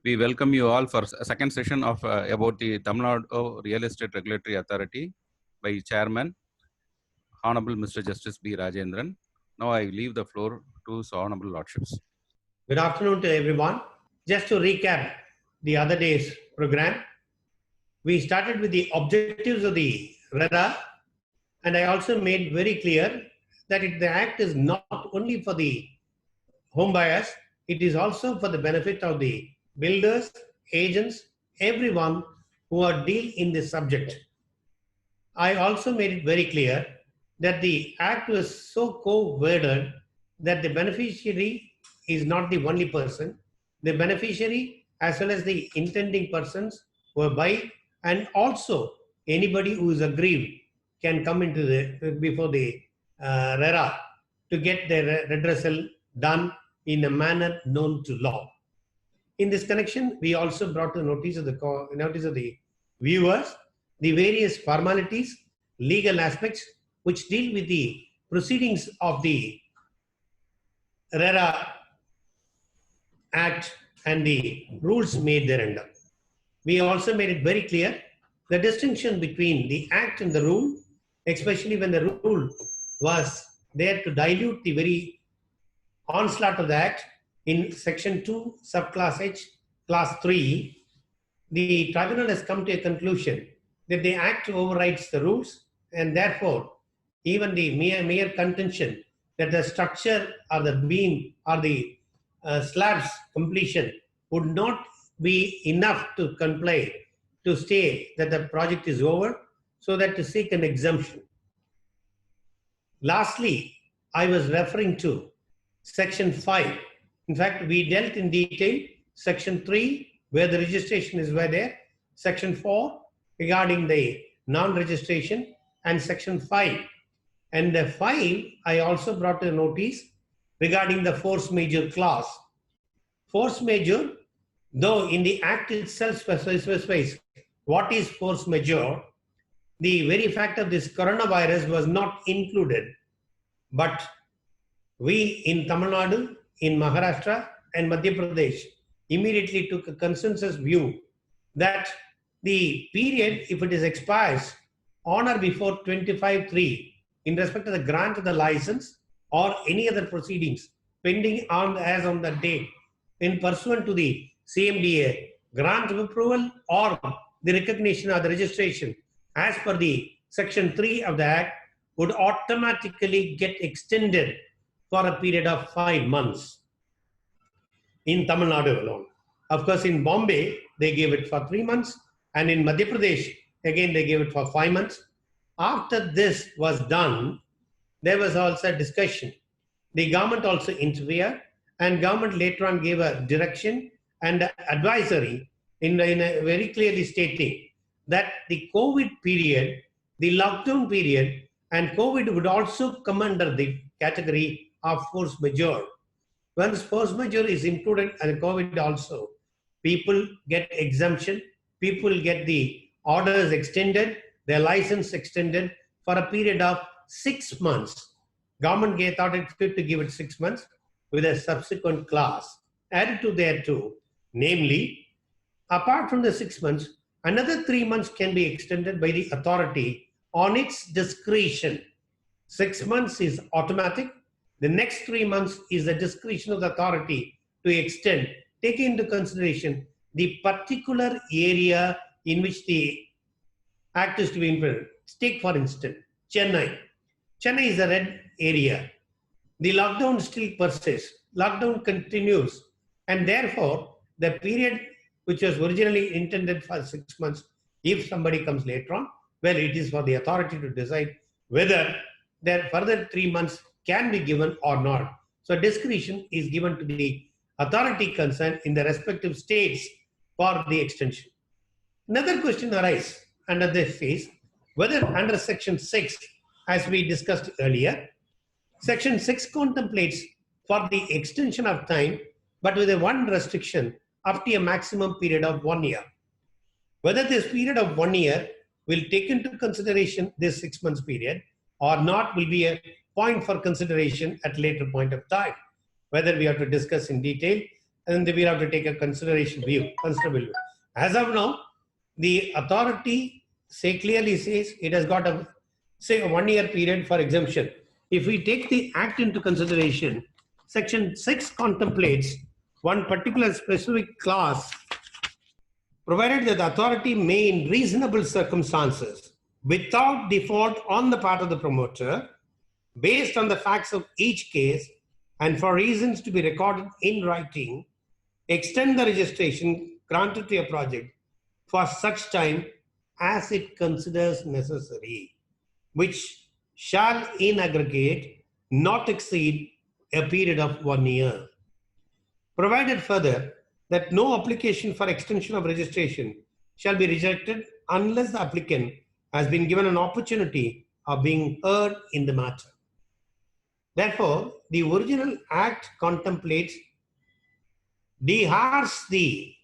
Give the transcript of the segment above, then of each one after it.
We welcome you all for a second session of about the Tamil Nadu Real Estate Regulatory Authority by Chairman Honorable Mr. Justice B. Rajendran. Now I leave the floor to His Honorable Lordships. Good afternoon to everyone. Just to recap the other day's program, we started with the objectives of the RERA, and I also made very clear that the Act is not only for the home buyers, it is also for the benefit of the builders, agents, everyone who are deal in this subject. I also made it very clear that the Act was so co-worded that the beneficiary is not the only person. The beneficiary as well as the intending persons who are buying, and also anybody who is aggrieved can come into the before the RERA to get their redressal done in a manner known to law. In this connection, we also brought to the notice of the viewers the various formalities, legal aspects which deal with the proceedings of the RERA Act and the rules made thereunder. We also made it very clear the distinction between the Act and the rule, especially when the rule was there to dilute the very onslaught of the Act. In Section 2, Subclass H, Class 3, the tribunal has come to a conclusion that the Act overrides the rules, and therefore, even the mere contention that the structure or the beam or the slabs completion would not be enough to comply to say that the project is over, so that to seek an exemption. Lastly, I was referring to Section 5. In fact, we dealt in detail Section 3, where the registration is there, Section 4 regarding the non-registration, and Section 5. And the 5, I also brought a notice regarding the force majeure clause. Force majeure, though in the Act itself specifies what is force majeure, the very fact of this coronavirus was not included. But we in Tamil Nadu, in Maharashtra and Madhya Pradesh immediately took a consensus view that the period, if it is expires on or before 25/3 in respect to the grant of the license or any other proceedings pending on as on the date in pursuant to the CMDA grant of approval or the recognition or the registration as per the Section 3 of the Act would automatically get extended for a period of 5 months in Tamil Nadu alone. Of course, in Bombay, they gave it for 3 months, and in Madhya Pradesh, again, they gave it for 5 months. After this was done, there was also a discussion. The government also interfered, and government later on gave a direction and advisory in a very clearly stating that the COVID period, the lockdown period, and COVID would also come under the category of force majeure. Once force majeure is included and COVID also, people get exemption, people get the orders extended, their license extended for a period of 6 months. Government thought it fit to give it 6 months with a subsequent clause added to there too. Namely, apart from the 6 months, another 3 months can be extended by the authority on its discretion. 6 months is automatic. The next 3 months is the discretion of the authority to extend, taking into consideration the particular area in which the Act is to be implemented. Take for instance, Chennai. Chennai is a red area. The lockdown still persists. Lockdown continues. And therefore, the period which was originally intended for 6 months, if somebody comes later on, well, it is for the authority to decide whether there further 3 months can be given or not. So discretion is given to the authority concerned in the respective states for the extension. Another question arises under this phase, whether under Section 6, as we discussed earlier, Section 6 contemplates for the extension of time, but with a one restriction up to a maximum period of 1 year. Whether this period of 1 year will take into consideration this 6 months period or not will be a point for consideration at later point of time. Whether we have to discuss in detail and then we have to take a considerable view. As of now, the authority clearly says it has got a 1 year period for exemption. If we take the act into consideration, section 6 contemplates one particular specific clause, provided that the authority may in reasonable circumstances, without default on the part of the promoter, based on the facts of each case and for reasons to be recorded in writing, extend the registration granted to a project for such time as it considers necessary, which shall in aggregate not exceed a period of 1 year. Provided further that no application for extension of registration shall be rejected unless the applicant has been given an opportunity of being heard in the matter. Therefore, the original act contemplates deharshes the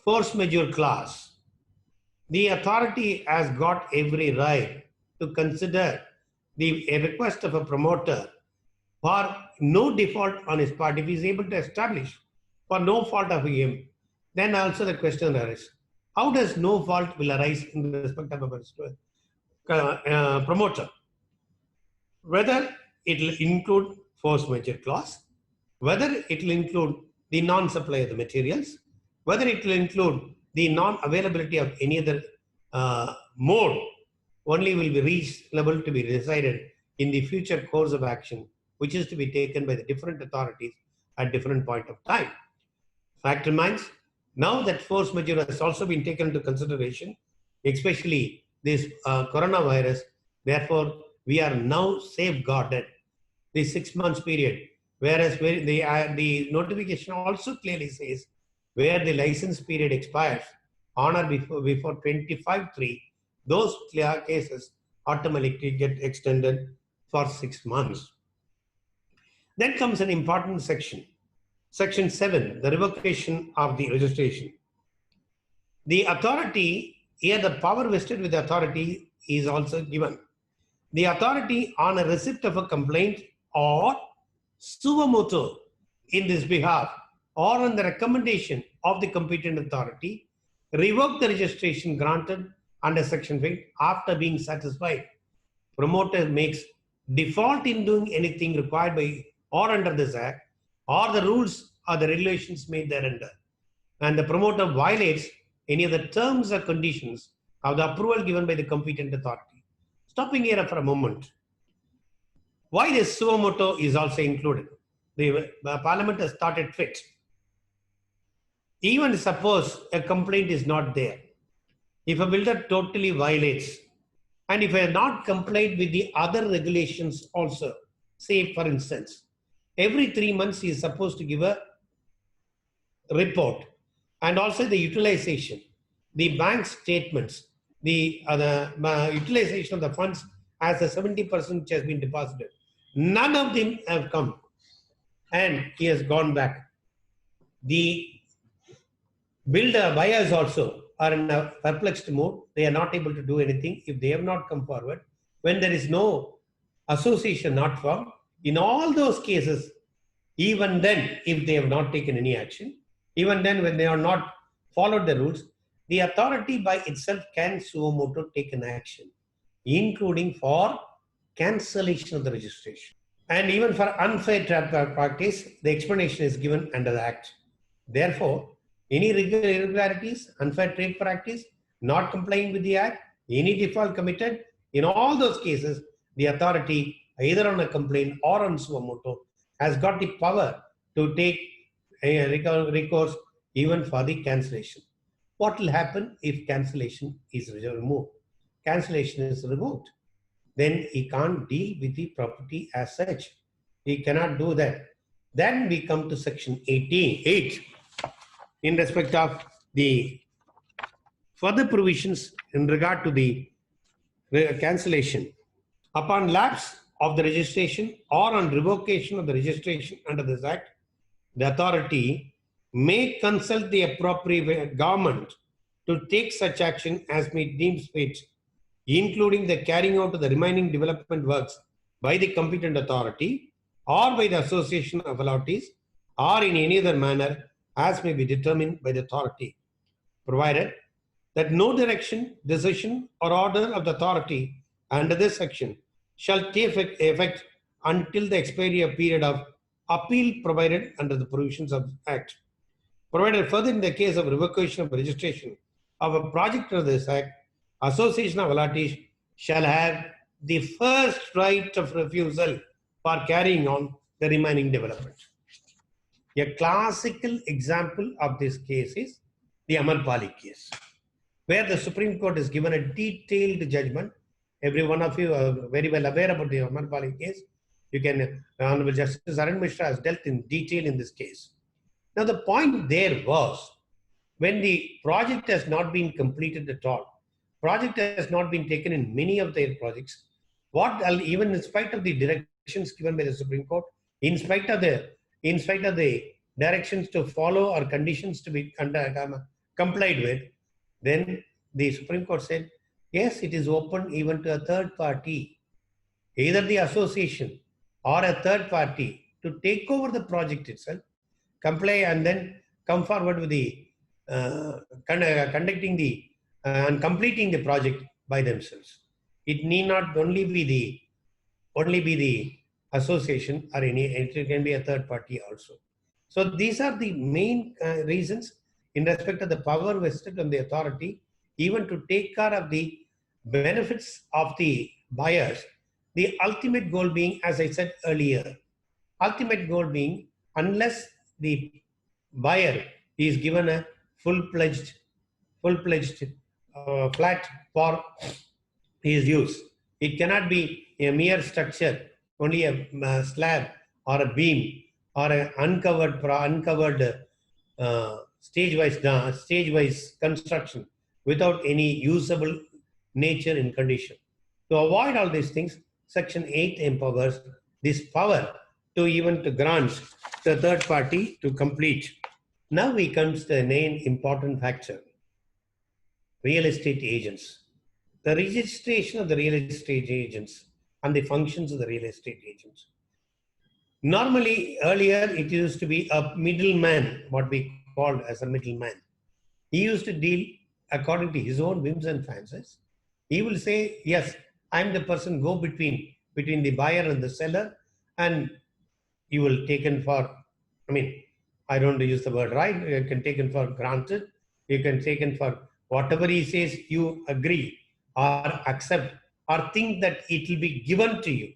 force majeure clause. The authority has got every right to consider a request of a promoter for no default on his part. If he is able to establish for no fault of him, then also the question arises. How does no fault will arise in respect of a promoter? Whether it will include force majeure clause, whether it will include the non-supply of the materials, whether it will include the non-availability of any other mode, only will be reasonable to be decided in the future course of action, which is to be taken by the different authorities at different point of time. Fact remains, now that force majeure has also been taken into consideration, especially this coronavirus, therefore we are now safeguarded the 6 months period, whereas the notification also clearly says where the license period expires on or before 25/3, those cases automatically get extended for 6 months. Then comes an important section. Section 7, the revocation of the registration. The authority, here the power vested with the authority is also given. The authority on a receipt of a complaint or suo motu in this behalf or on the recommendation of the competent authority, revoke the registration granted under section 5 after being satisfied. Promoter makes default in doing anything required by or under this act, or the rules or the regulations made thereunder, and the promoter violates any of the terms or conditions of the approval given by the competent authority. Stopping here for a moment. Why this suo motu is also included? The Parliament has thought it fit. Even suppose a complaint is not there. If a builder totally violates, and if he has not complied with the other regulations also, say for instance, every 3 months he is supposed to give a report, and also the utilization, the bank statements, the utilization of the funds as the 70% which has been deposited. None of them have come, and he has gone back. The builder, buyers also are in a perplexed mode. They are not able to do anything if they have not come forward. When there is no association not formed, in all those cases, even then, if they have not taken any action, even then when they are not followed the rules, the authority by itself can suo motu take an action, including for cancellation of the registration. And even for unfair practice, the explanation is given under the Act. Therefore, any irregularities, unfair trade practice, not complying with the Act, any default committed, in all those cases, the authority, either on a complaint or on suo motu, has got the power to take a recourse even for the cancellation. What will happen if cancellation is removed? Cancellation is removed. Then he can't deal with the property as such. He cannot do that. Then we come to section 8 in respect of the further provisions in regard to the cancellation. Upon lapse of the registration or on revocation of the registration under this Act, the authority may consult the appropriate government to take such action as may deem fit, including the carrying out of the remaining development works by the competent authority or by the association of authorities or in any other manner as may be determined by the authority, provided that no direction, decision, or order of the authority under this section shall take effect until the expiry of period of appeal provided under the provisions of the Act. Provided further in the case of revocation of registration of a project under this Act, Association of Allottees shall have the first right of refusal for carrying on the remaining development. A classical example of this case is the Amarpali case, where the Supreme Court has given a detailed judgment. Every one of you are very well aware about the Amarpali case. You can, Honorable Justice Arun Mishra has dealt in detail in this case. Now, the point there was, when the project has not been completed at all, project has not been taken in many of their projects, even in spite of the directions given by the Supreme Court, in spite of the directions to follow or conditions to be complied with, then the Supreme Court said, yes, it is open even to a third party, either the association or a third party, to take over the project itself, comply, and then come forward with the conducting the and completing the project by themselves. It need not only be the association or it can be a third party also. So these are the main reasons in respect of the power vested on the authority, even to take care of the benefits of the buyers. The ultimate goal being, as I said earlier, ultimate goal being, unless the buyer is given a full-fledged flat for his use. It cannot be a mere structure, only a slab or a beam or an uncovered stage-wise construction without any usable nature and condition. To avoid all these things, Section 8 empowers this power to even to grant the third party to complete. Now we come to the main important factor: real estate agents. The registration of the real estate agents and the functions of the real estate agents. Normally, earlier it used to be a middleman, what we called as a middleman. He used to deal according to his own whims and fancies. He will say, yes, I'm the person go between the buyer and the seller, and you will taken for, I don't use the word right, you can taken for granted, you can taken for whatever he says, you agree or accept or think that it will be given to you.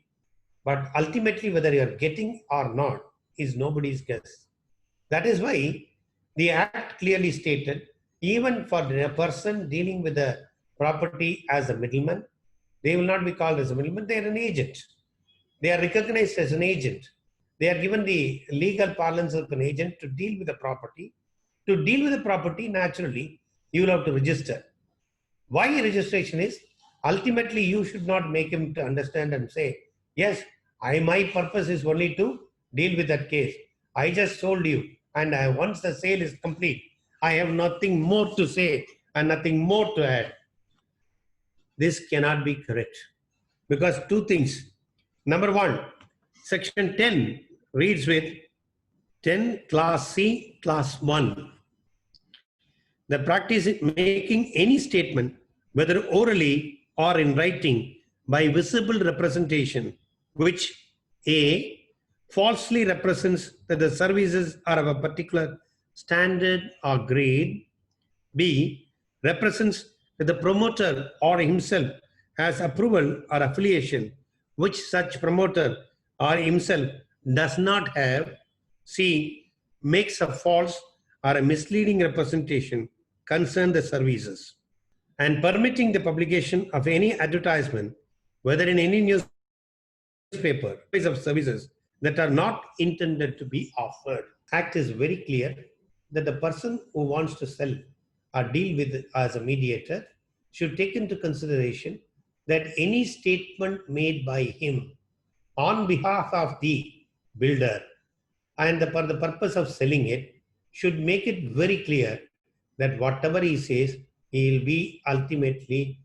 But ultimately, whether you are getting or not is nobody's guess. That is why the Act clearly stated, even for a person dealing with the property as a middleman, they will not be called as a middleman, they are an agent. They are recognized as an agent. They are given the legal parlance of an agent to deal with the property. To deal with the property, naturally, you will have to register. Why registration is, ultimately you should not make him to understand and say, yes, my purpose is only to deal with that case. I just sold you, and once the sale is complete, I have nothing more to say and nothing more to add. This cannot be correct, because two things. Number one, Section 10 reads with 10 Class C, Class 1. The practice is making any statement, whether orally or in writing, by visible representation, which A, falsely represents that the services are of a particular standard or grade, B, represents that the promoter or himself has approval or affiliation, which such promoter or himself does not have, C, makes a false or a misleading representation concern the services, and permitting the publication of any advertisement, whether in any newspaper, of services that are not intended to be offered. Act is very clear that the person who wants to sell or deal with as a mediator should take into consideration that any statement made by him on behalf of the builder and for the purpose of selling it should make it very clear that whatever he says, he will be ultimately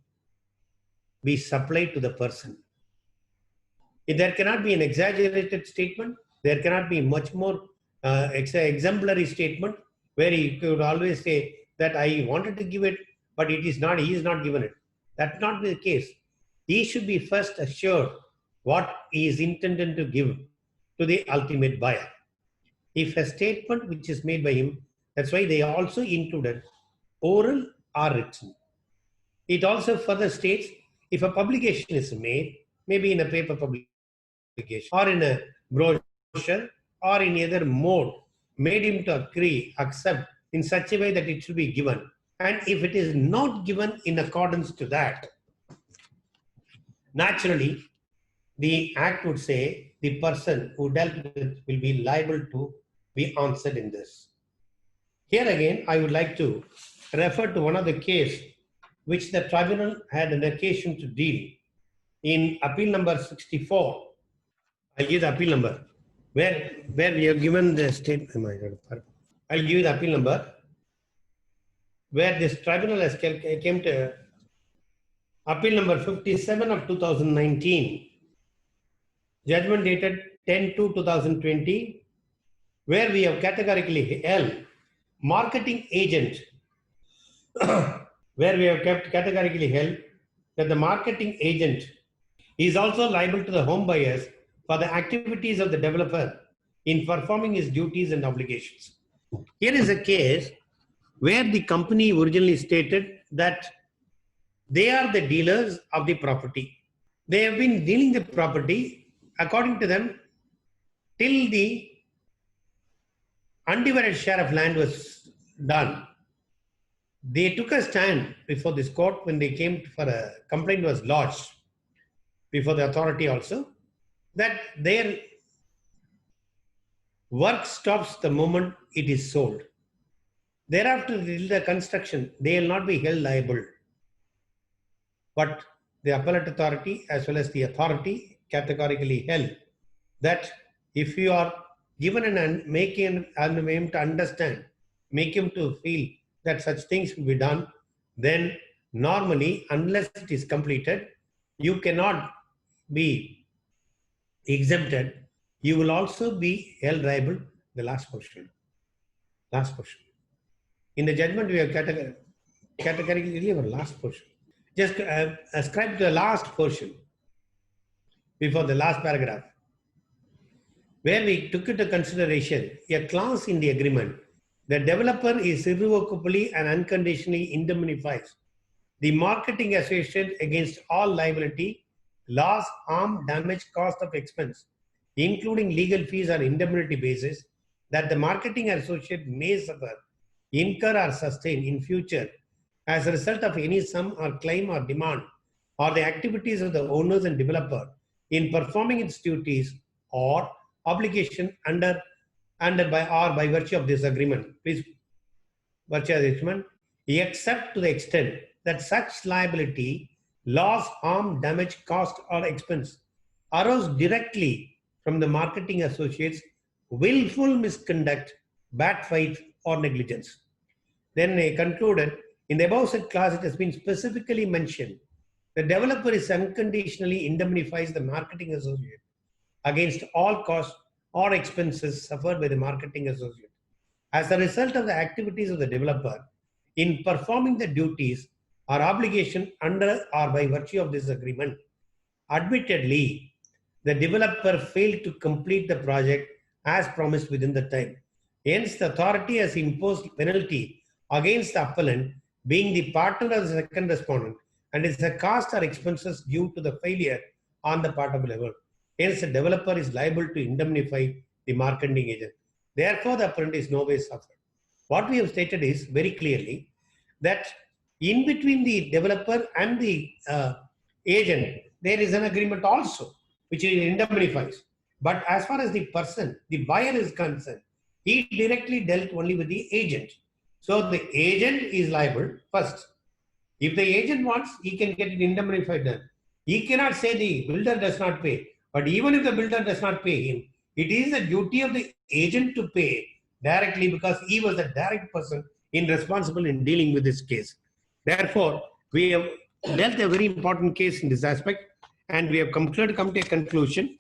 be supplied to the person. If there cannot be an exaggerated statement, there cannot be much more exemplary statement where he could always say that I wanted to give it, but it is not, he is not given it. That's not the case. He should be first assured what he is intended to give to the ultimate buyer. If a statement which is made by him, that's why they also included oral or written. It also further states if a publication is made, maybe in a paper publication or in a brochure or in other mode, made him to agree, accept in such a way that it should be given. And if it is not given in accordance to that, naturally, the act would say the person who dealt with it will be liable to be answered in this. Here again, I would like to refer to one of the case which the tribunal had an occasion to deal in appeal number 64. I'll give the appeal number where we have given the statement. I'll give you the appeal number where this tribunal has came to appeal number 57 of 2019, judgment dated 10/2/2020, where we have categorically held marketing agent, where we have categorically held that the marketing agent is also liable to the home buyers for the activities of the developer in performing his duties and obligations. Here is a case where the company originally stated that they are the dealers of the property. They have been dealing the property, according to them, till the undivided share of land was done. They took a stand before this court when they came for a complaint was lodged before the authority also, that their work stops the moment it is sold. Thereafter, the construction, they will not be held liable. But the appellate authority as well as the authority categorically held that if you are given and make him to understand, make him to feel that such things will be done, then normally, unless it is completed, you cannot be exempted. You will also be held liable. The last portion. Last portion. In the judgment, we have categorically our last portion. Just ascribe to the last portion before the last paragraph, where we took into consideration a clause in the agreement. The developer is irrevocably and unconditionally indemnifies the marketing associate against all liability, loss, harm, damage, cost of expense, including legal fees or indemnity basis that the marketing associate may suffer, incur or sustain in future as a result of any sum or claim or demand or the activities of the owners and developer in performing its duties or obligation under by virtue of this agreement. Please, virtue of the agreement, except to the extent that such liability, loss, harm, damage, cost or expense arose directly from the marketing associate's willful misconduct, bad faith or negligence. Then they concluded, in the above said clause, it has been specifically mentioned the developer is unconditionally indemnifies the marketing associate against all costs or expenses suffered by the marketing associate as a result of the activities of the developer in performing the duties or obligation under or by virtue of this agreement. Admittedly, the developer failed to complete the project as promised within the time. Hence, the authority has imposed penalty against the appellant being the partner of the second respondent and is the cost or expenses due to the failure on the part of the developer. Hence, the developer is liable to indemnify the marketing agent. Therefore, the appellant is no way suffered. What we have stated is very clearly that in between the developer and the agent, there is an agreement also which indemnifies. But as far as the person, the buyer is concerned, he directly dealt only with the agent. So the agent is liable first. If the agent wants, he can get it indemnified then. He cannot say the builder does not pay. But even if the builder does not pay him, it is the duty of the agent to pay directly because he was the direct person responsible in dealing with this case. Therefore, we have dealt a very important case in this aspect and we have come to a conclusion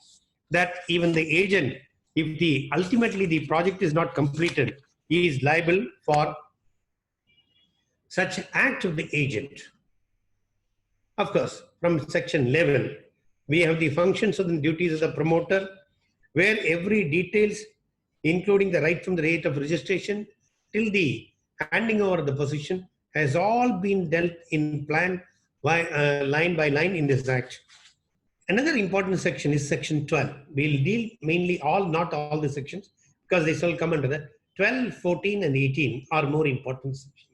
that even the agent if ultimately the project is not completed, he is liable for such act of the agent. Of course, from section 11, we have the functions and duties of the promoter, where every details, including the right from the date of registration till the handing over the position, has all been dealt in plan line by line in this act. Another important section is section 12. We'll deal mainly not all the sections, because they shall come under the 12, 14, and 18 are more important sections.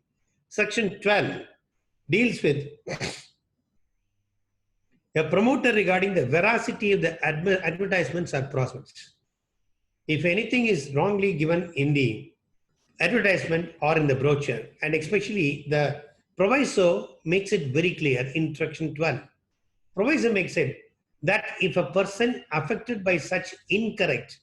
Section 12 deals with a promoter regarding the veracity of the advertisements or prospects. If anything is wrongly given in the advertisement or in the brochure, and especially the proviso makes it very clear in section 12. Proviso makes it that if a person affected by such incorrect,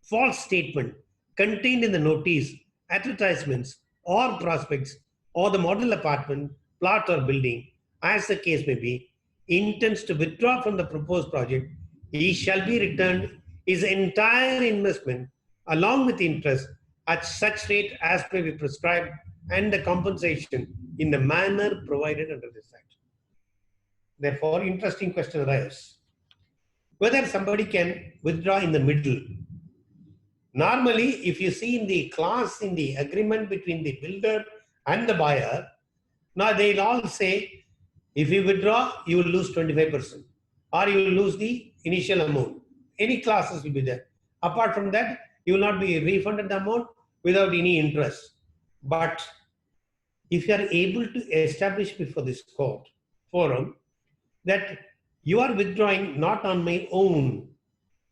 false statement contained in the notice, advertisements, or prospects, or the model apartment, plot, or building, as the case may be, intends to withdraw from the proposed project, he shall be returned his entire investment along with interest at such rate as may be prescribed, and the compensation in the manner provided under this act. Therefore, interesting question arises. Whether somebody can withdraw in the middle. Normally, if you see in the clause in the agreement between the builder and the buyer, now they'll all say, if you withdraw, you will lose 25%, or you will lose the initial amount. Any clauses will be there. Apart from that, you will not be refunded the amount without any interest. But if you are able to establish before this court forum that you are withdrawing not on my own,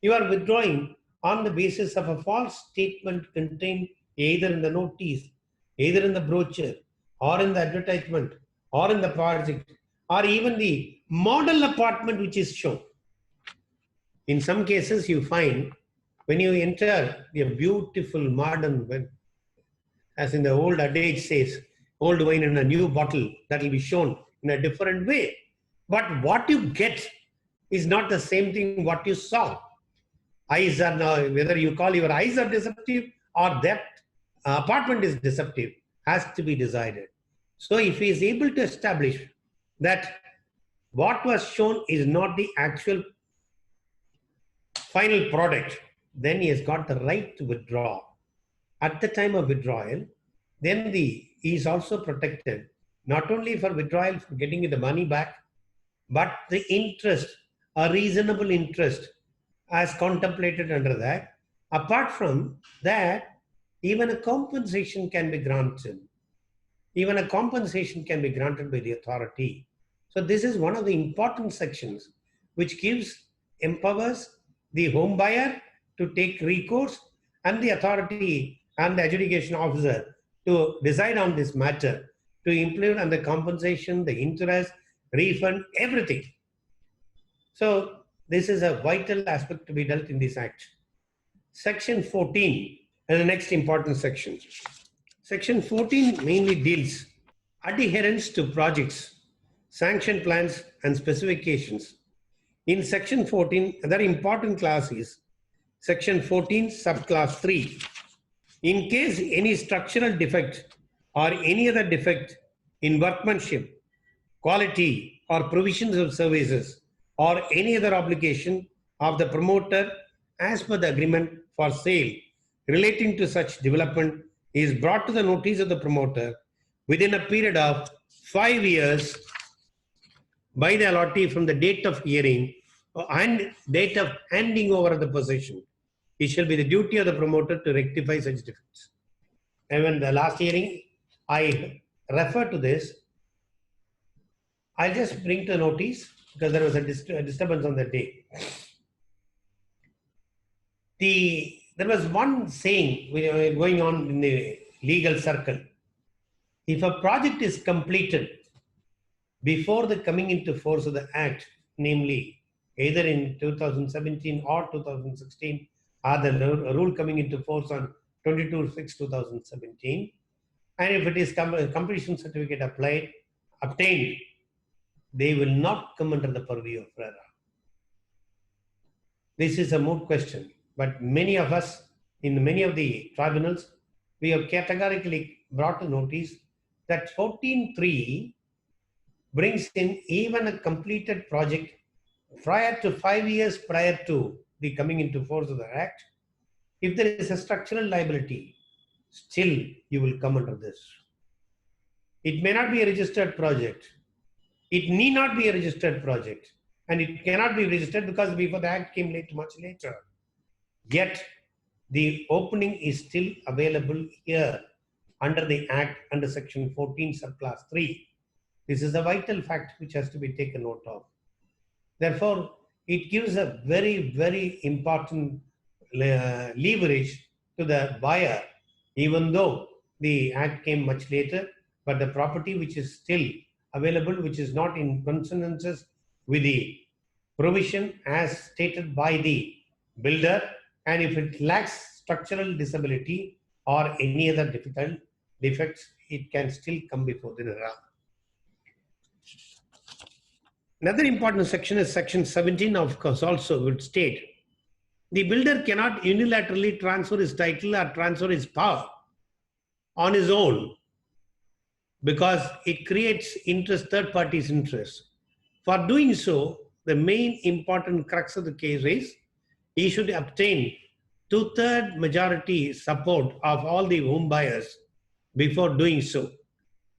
you are withdrawing on the basis of a false statement contained either in the notice, either in the brochure, or in the advertisement, or in the project, or even the model apartment which is shown. In some cases, you find when you enter a beautiful modern, as in the old adage says, old wine in a new bottle, that will be shown in a different way. But what you get is not the same thing what you saw. Eyes are now, whether you call your eyes are deceptive or that apartment is deceptive, has to be decided. So if he is able to establish that what was shown is not the actual final product, then he has got the right to withdraw. At the time of withdrawal, then he is also protected, not only for withdrawal, for getting the money back, but the interest, a reasonable interest as contemplated under that. Apart from that, even a compensation can be granted. Even a compensation can be granted by the authority. So this is one of the important sections which empowers the home buyer to take recourse and the authority and the adjudication officer to decide on this matter, to implement on the compensation, the interest, refund, everything. So this is a vital aspect to be dealt in this act. Section 14 is the next important section. Section 14 mainly deals adherence to projects, sanction plans, and specifications. In section 14, another important class is section 14, subclass 3. In case any structural defect or any other defect in workmanship, quality, or provisions of services, or any other obligation of the promoter as per the agreement for sale relating to such development is brought to the notice of the promoter within a period of 5 years by the allottee from the date of hearing and date of handing over the possession. It shall be the duty of the promoter to rectify such defects. And when the last hearing, I refer to this. I'll just bring to notice because there was a disturbance on that day. There was one saying going on in the legal circle. If a project is completed before the coming into force of the Act, namely either in 2017 or 2016, or the rule coming into force on 22/6/2017, and if it is completion certificate obtained, they will not come under the purview of RERA. This is a moot question. But many of us, in many of the tribunals, we have categorically brought to notice that 14.3 brings in even a completed project prior to 5 years prior to the coming into force of the Act. If there is a structural liability, still you will come under this. It may not be a registered project. It need not be a registered project. And it cannot be registered because before the Act came much later. Yet, the opening is still available here under the Act under Section 14, Subclass 3. This is a vital fact which has to be taken note of. Therefore, it gives a very, very important leverage to the buyer, even though the Act came much later, but the property which is still available, which is not in consonances with the provision as stated by the builder, and if it lacks structural disability or any other defects, it can still come before the NERA. Another important section is section 17, of course, also would state the builder cannot unilaterally transfer his title or transfer his power on his own because it creates interest, third parties' interest. For doing so, the main important crux of the case is he should obtain 2/3 majority support of all the home buyers before doing so.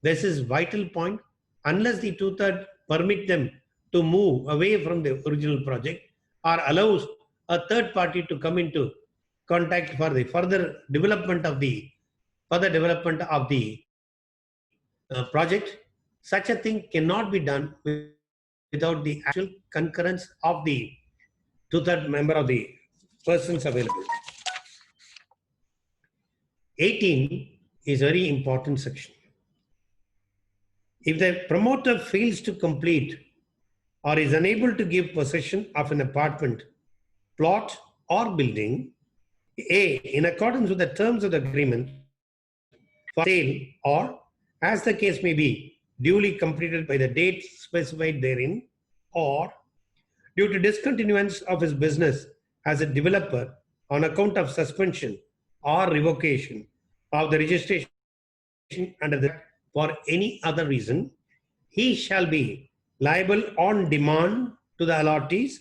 This is vital point. Unless the 2/3 permit them to move away from the original project or allows a third party to come into contact for the further development of the project, such a thing cannot be done without the actual concurrence of the 2/3 member of the persons available. 18 is a very important section. If the promoter fails to complete or is unable to give possession of an apartment, plot, or building, A, in accordance with the terms of the agreement for sale, or as the case may be, duly completed by the date specified therein, or due to discontinuance of his business as a developer on account of suspension or revocation of the registration under the for any other reason, he shall be liable on demand to the allottees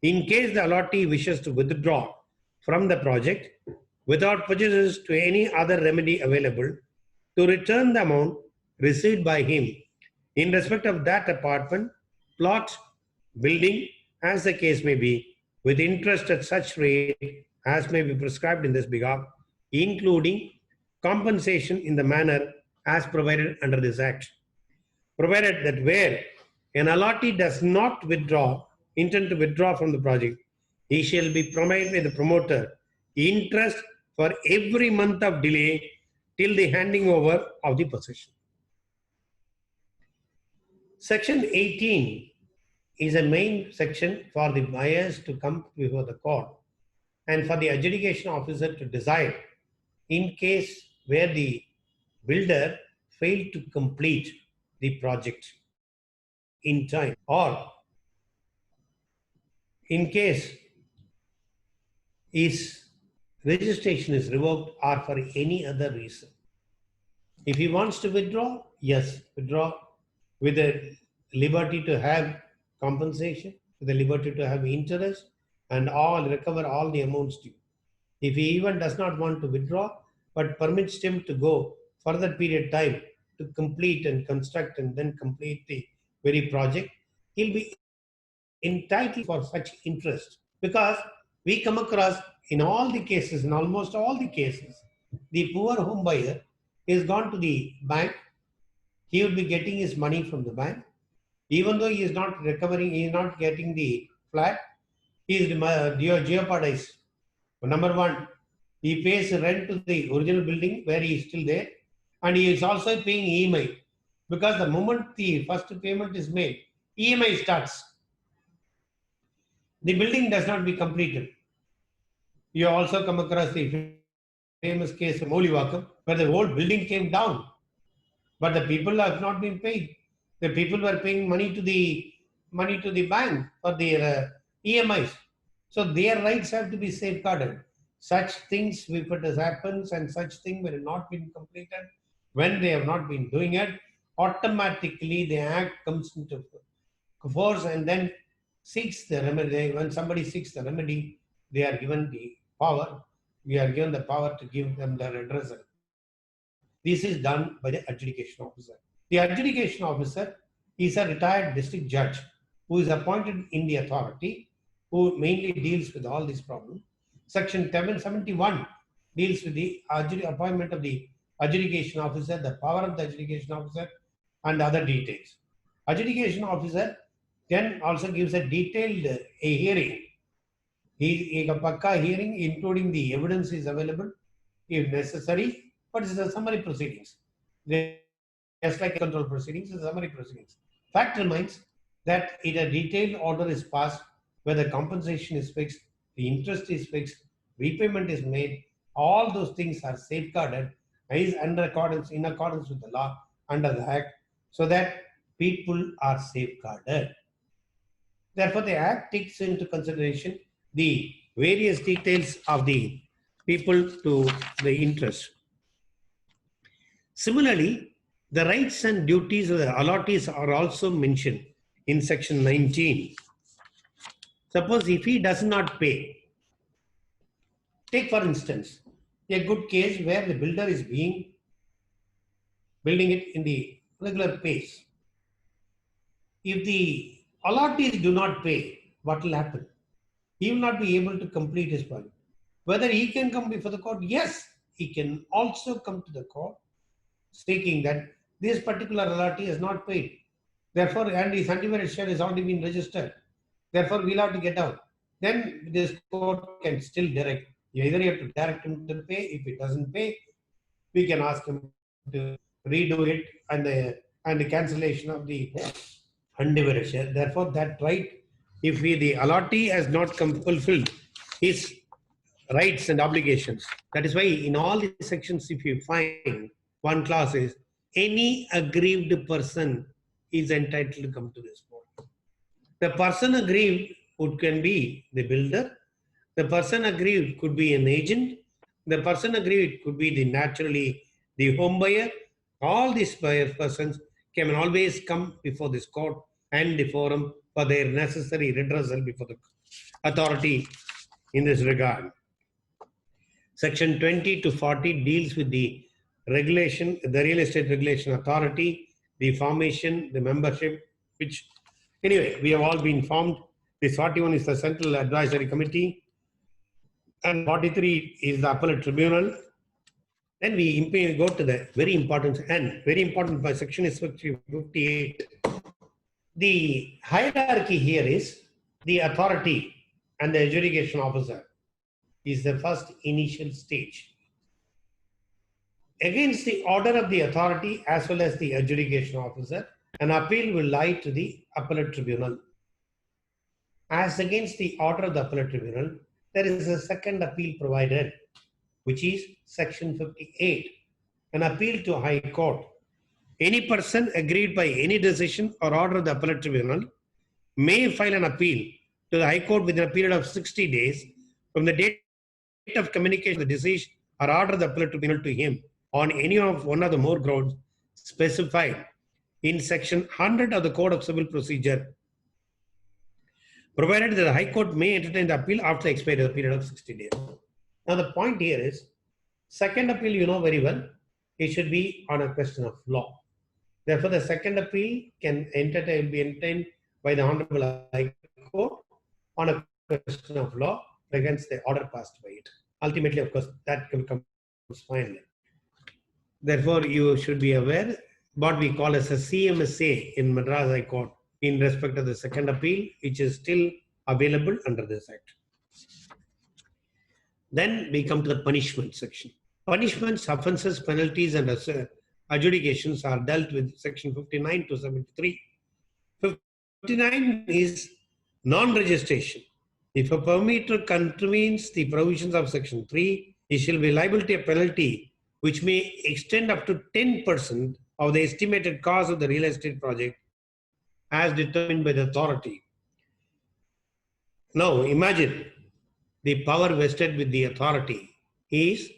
in case the allottee wishes to withdraw from the project without prejudice to any other remedy available to return the amount received by him in respect of that apartment, plot, building, as the case may be, with interest at such rate as may be prescribed in this behalf, including compensation in the manner as provided under this Act. Provided that where an allottee does not intend to withdraw from the project, he shall be provided by the promoter interest for every month of delay till the handing over of the possession. Section 18 is a main section for the buyers to come before the court and for the adjudication officer to decide in case where the builder failed to complete the project in time, or in case his registration is revoked or for any other reason. If he wants to withdraw, yes, withdraw with the liberty to have compensation, with the liberty to have interest, and recover all the amounts due. If he even does not want to withdraw, but permits him to go further period time to complete and construct and then complete the very project, he'll be entitled for such interest, because we come across in all the cases, in almost all the cases, the poor home buyer is gone to the bank. He will be getting his money from the bank. Even though he is not recovering, he is not getting the flat, he is jeopardized. Number one, he pays rent to the original building where he is still there, and he is also paying EMI, because the moment the first payment is made, EMI starts. The building does not be completed. You also come across the famous case of Molivakam, where the whole building came down, but the people have not been paid. The people were paying money to the bank for their EMIs. So their rights have to be safeguarded. Such things, if it has happens and such thing when it not been completed, when they have not been doing it, automatically the act comes into force and then seeks the remedy. When somebody seeks the remedy, they are given the power. We are given the power to give them the redressal. This is done by the adjudication officer. The adjudication officer is a retired district judge who is appointed in the authority, who mainly deals with all these problems. Section 771 deals with the appointment of the adjudication officer, the power of the adjudication officer, and other details. Adjudication officer then also gives a detailed hearing. A pakka hearing, including the evidence is available if necessary, but it's a summary proceedings. Just like control proceedings, it's summary proceedings. Fact remains that if a detailed order is passed where the compensation is fixed, the interest is fixed, repayment is made, all those things are safeguarded is in accordance with the law under the Act, so that people are safeguarded. Therefore, the Act takes into consideration the various details of the people to the interest. Similarly, the rights and duties of the allottees are also mentioned in section 19. Suppose if he does not pay, take for instance, a good case where the builder is building it in the regular pace. If the allottees do not pay, what will happen? He will not be able to complete his project. Whether he can come before the court? Yes, he can also come to the court stating that this particular allottee has not paid. Therefore, and his undivided share has already been registered. Therefore, we'll have to get out. Then this court can still direct. You either have to direct him to pay. If he doesn't pay, we can ask him to redo it and the cancellation of the undivided share. Therefore, that right, if the allottee has not fulfilled his rights and obligations, that is why in all the sections, if you find one clause is any aggrieved person is entitled to come to this court. The person aggrieved can be the builder. The person aggrieved could be an agent. The person aggrieved could be naturally the home buyer. All these persons can always come before this court and the forum for their necessary redressal before the authority in this regard. Section 20 to 40 deals with the regulation, the real estate regulation authority, the formation, the membership, which anyway, we have all been formed. This 41 is the Central Advisory Committee and 43 is the Appellate Tribunal. Then we go to the very important by section is 58. The hierarchy here is the authority and the adjudication officer is the first initial stage. Against the order of the authority as well as the adjudication officer, an appeal will lie to the Appellate Tribunal. As against the order of the Appellate Tribunal, there is a second appeal provided, which is section 58, an appeal to High Court. Any person aggrieved by any decision or order of the Appellate Tribunal may file an appeal to the High Court within a period of 60 days from the date of communication of the decision or order of the Appellate Tribunal to him on any of one of the more grounds specified in section 100 of the Code of Civil Procedure, provided that the High Court may entertain the appeal after the expiry of the period of 60 days. Now the point here is, second appeal you know very well, it should be on a question of law. Therefore, the second appeal can be entertained by the Honorable High Court on a question of law against the order passed by it. Ultimately, of course, that comes finally. Therefore, you should be aware what we call as a CMSA in Madras High Court in respect of the second appeal, which is still available under this Act. Then we come to the punishment section. Punishments, offences, penalties, and adjudications are dealt with section 59 to 73. 59 is non-registration. If a permitter contravenes the provisions of section 3, he shall be liable to a penalty which may extend up to 10% of the estimated cost of the real estate project as determined by the authority. Now imagine the power vested with the authority is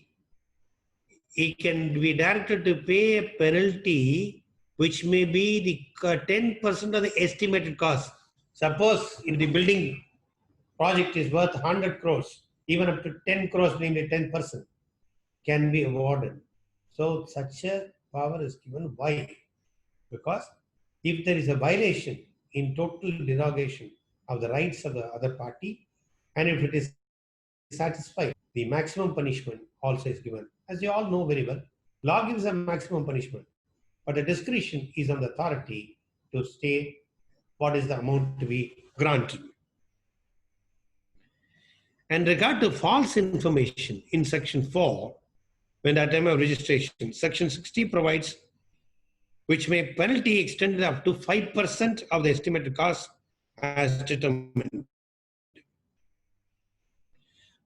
he can be directed to pay a penalty which may be the 10% of the estimated cost. Suppose if the building project is worth 100 crores, even up to 10 crores, namely 10%, can be awarded. So such a power is given. Why? Because if there is a violation in total derogation of the rights of the other party, and if it is satisfied, the maximum punishment also is given. As you all know very well, law gives a maximum punishment, but the discretion is on the authority to state what is the amount to be granted. And regard to false information in section 4, when at time of registration, section 60 provides which may penalty extended up to 5% of the estimated cost as determined.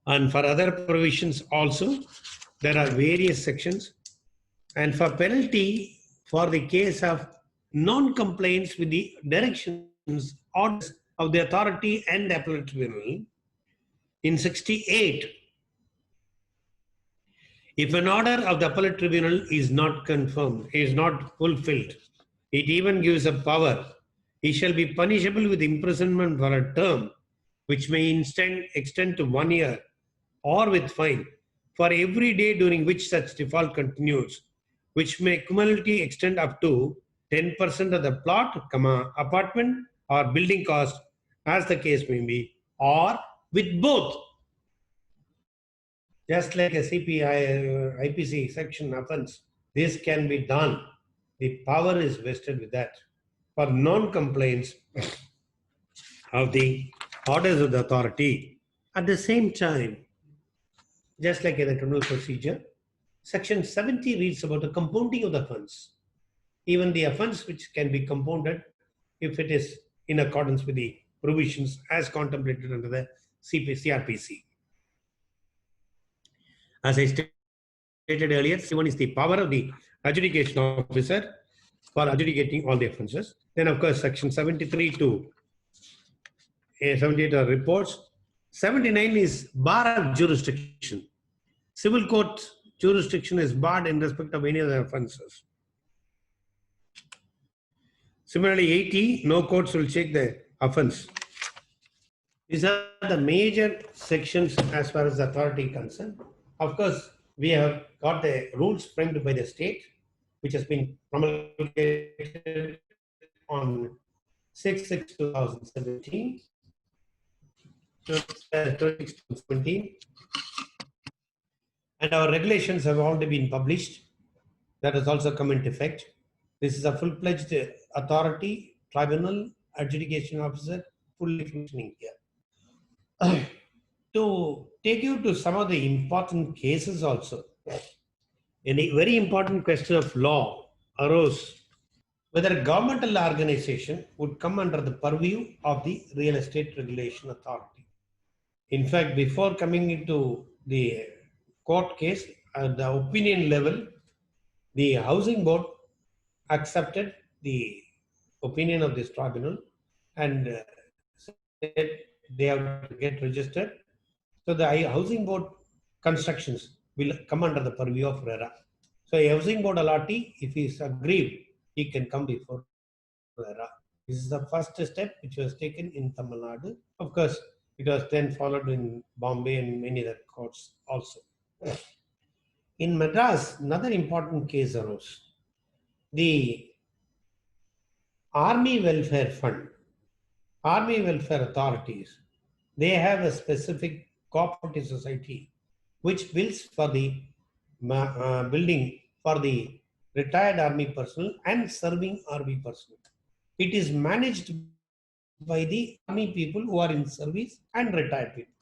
And for other provisions also, there are various sections. And for penalty, for the case of non-compliance with the directions, orders of the authority and the appellate tribunal, in 68, if an order of the appellate tribunal is not confirmed, is not fulfilled, it even gives a power, he shall be punishable with imprisonment for a term which may extend to 1 year, or with fine for every day during which such default continues, which may cumulatively extend up to 10% of the plot, apartment or building cost, as the case may be, or with both. Just like a CPI, IPC section offense, this can be done. The power is vested with that. For non-compliance of the orders of the authority. At the same time, just like in the criminal procedure, section 70 reads about the compounding of the offense. Even the offense which can be compounded if it is in accordance with the provisions as contemplated under the CRPC. As I stated earlier, one is the power of the adjudication officer for adjudicating all the offences. Then, of course, section 73 to 78 are reports. 79 is bar of jurisdiction. Civil court jurisdiction is barred in respect of any other offences. Similarly, 80, no courts will check the offence. These are the major sections as far as the authority concerned. Of course, we have got the rules framed by the state, which has been promulgated on 6/6/2017. 2017. And our regulations have already been published. That has also come into effect. This is a full-fledged authority, tribunal, adjudication officer, fully functioning here. To take you to some of the important cases also, a very important question of law arose whether a governmental organization would come under the purview of the Real Estate Regulation Authority. In fact, before coming into the court case, at the opinion level, the Housing Board accepted the opinion of this tribunal and said they have to get registered. So the Housing Board constructions will come under the purview of RERA. So a Housing Board authority, if he is aggrieved, he can come before RERA. This is the first step which was taken in Tamil Nadu. Of course, it was then followed in Bombay and many other courts also. In Madras, another important case arose. The Army Welfare Fund, Army Welfare Authorities, they have a specific cooperative society which builds for the building for the retired army personnel and serving army personnel. It is managed by the army people who are in service and retired people.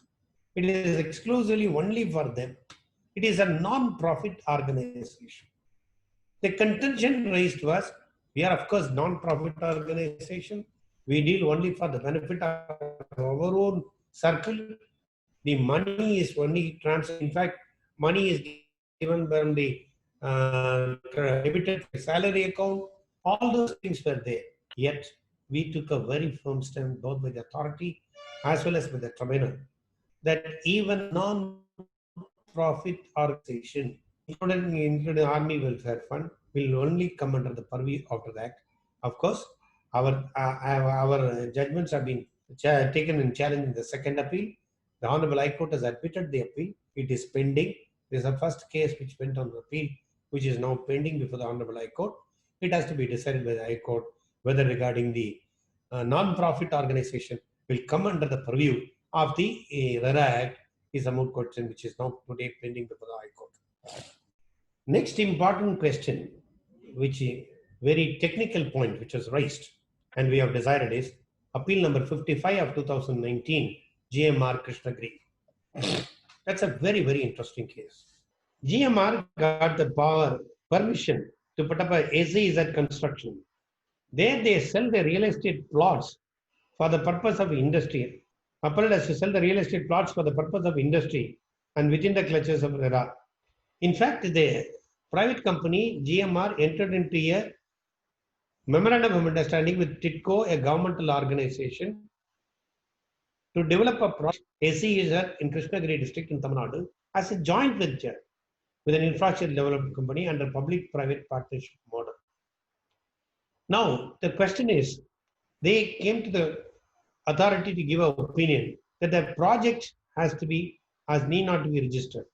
It is exclusively only for them. It is a non-profit organization. The contention raised was, we are of course non-profit organization. We deal only for the benefit of our own circle. The money is only transferred. In fact, money is given from the debited salary account. All those things were there. Yet, we took a very firm stand both by the authority as well as by the tribunal that even non-profit organization, including Army Welfare Fund, will only come under the purview after the act. Of course, our judgments have been taken in challenge in the second appeal. The Honorable High Court has admitted the appeal. It is pending. This is the first case which went on appeal, which is now pending before the Honorable High Court. It has to be decided by the High Court whether regarding the non-profit organization will come under the purview of the RERA Act is a moot question which is now today pending before the High Court. Next important question, which is very technical point which was raised and we have decided is appeal number 55 of 2019, GMR Krishnagiri. That's a very, very interesting case. GMR got the permission to put up a SEZ construction. There they sell the real estate plots for the purpose of industry. Appellate has to sell the real estate plots for the purpose of industry and within the clutches of RERA. In fact, the private company GMR entered into a memorandum of understanding with TITCO, a governmental organization, to develop a project SEZ in Krishnagiri district in Tamil Nadu as a joint venture with an infrastructure development company under public-private partnership model. Now, the question is, they came to the authority to give an opinion that the project need not to be registered,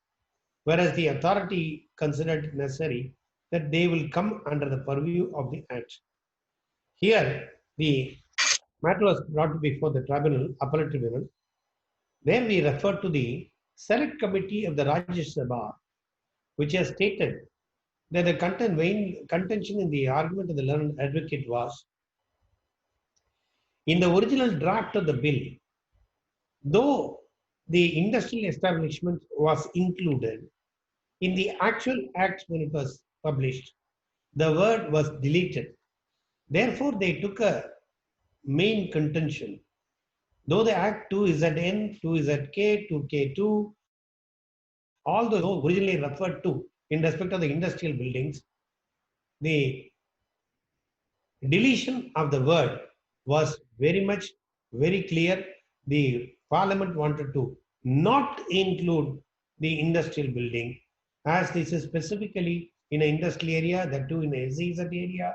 whereas the authority considered it necessary that they will come under the purview of the Act. Here, the matter was brought before the tribunal, appellate tribunal. There we refer to the Select Committee of the Rajya Sabha, which has stated that the main contention in the argument of the learned advocate was, in the original draft of the bill, though the industrial establishment was included, in the actual act when it was published, the word was deleted. Therefore, they took a main contention. Though the Act 2 is at N, 2 is at K, 2K2, all those originally referred to in respect of the industrial buildings, the deletion of the word was very clear. The Parliament wanted to not include the industrial building, as this is specifically in an industrial area, that too in a SEZ area.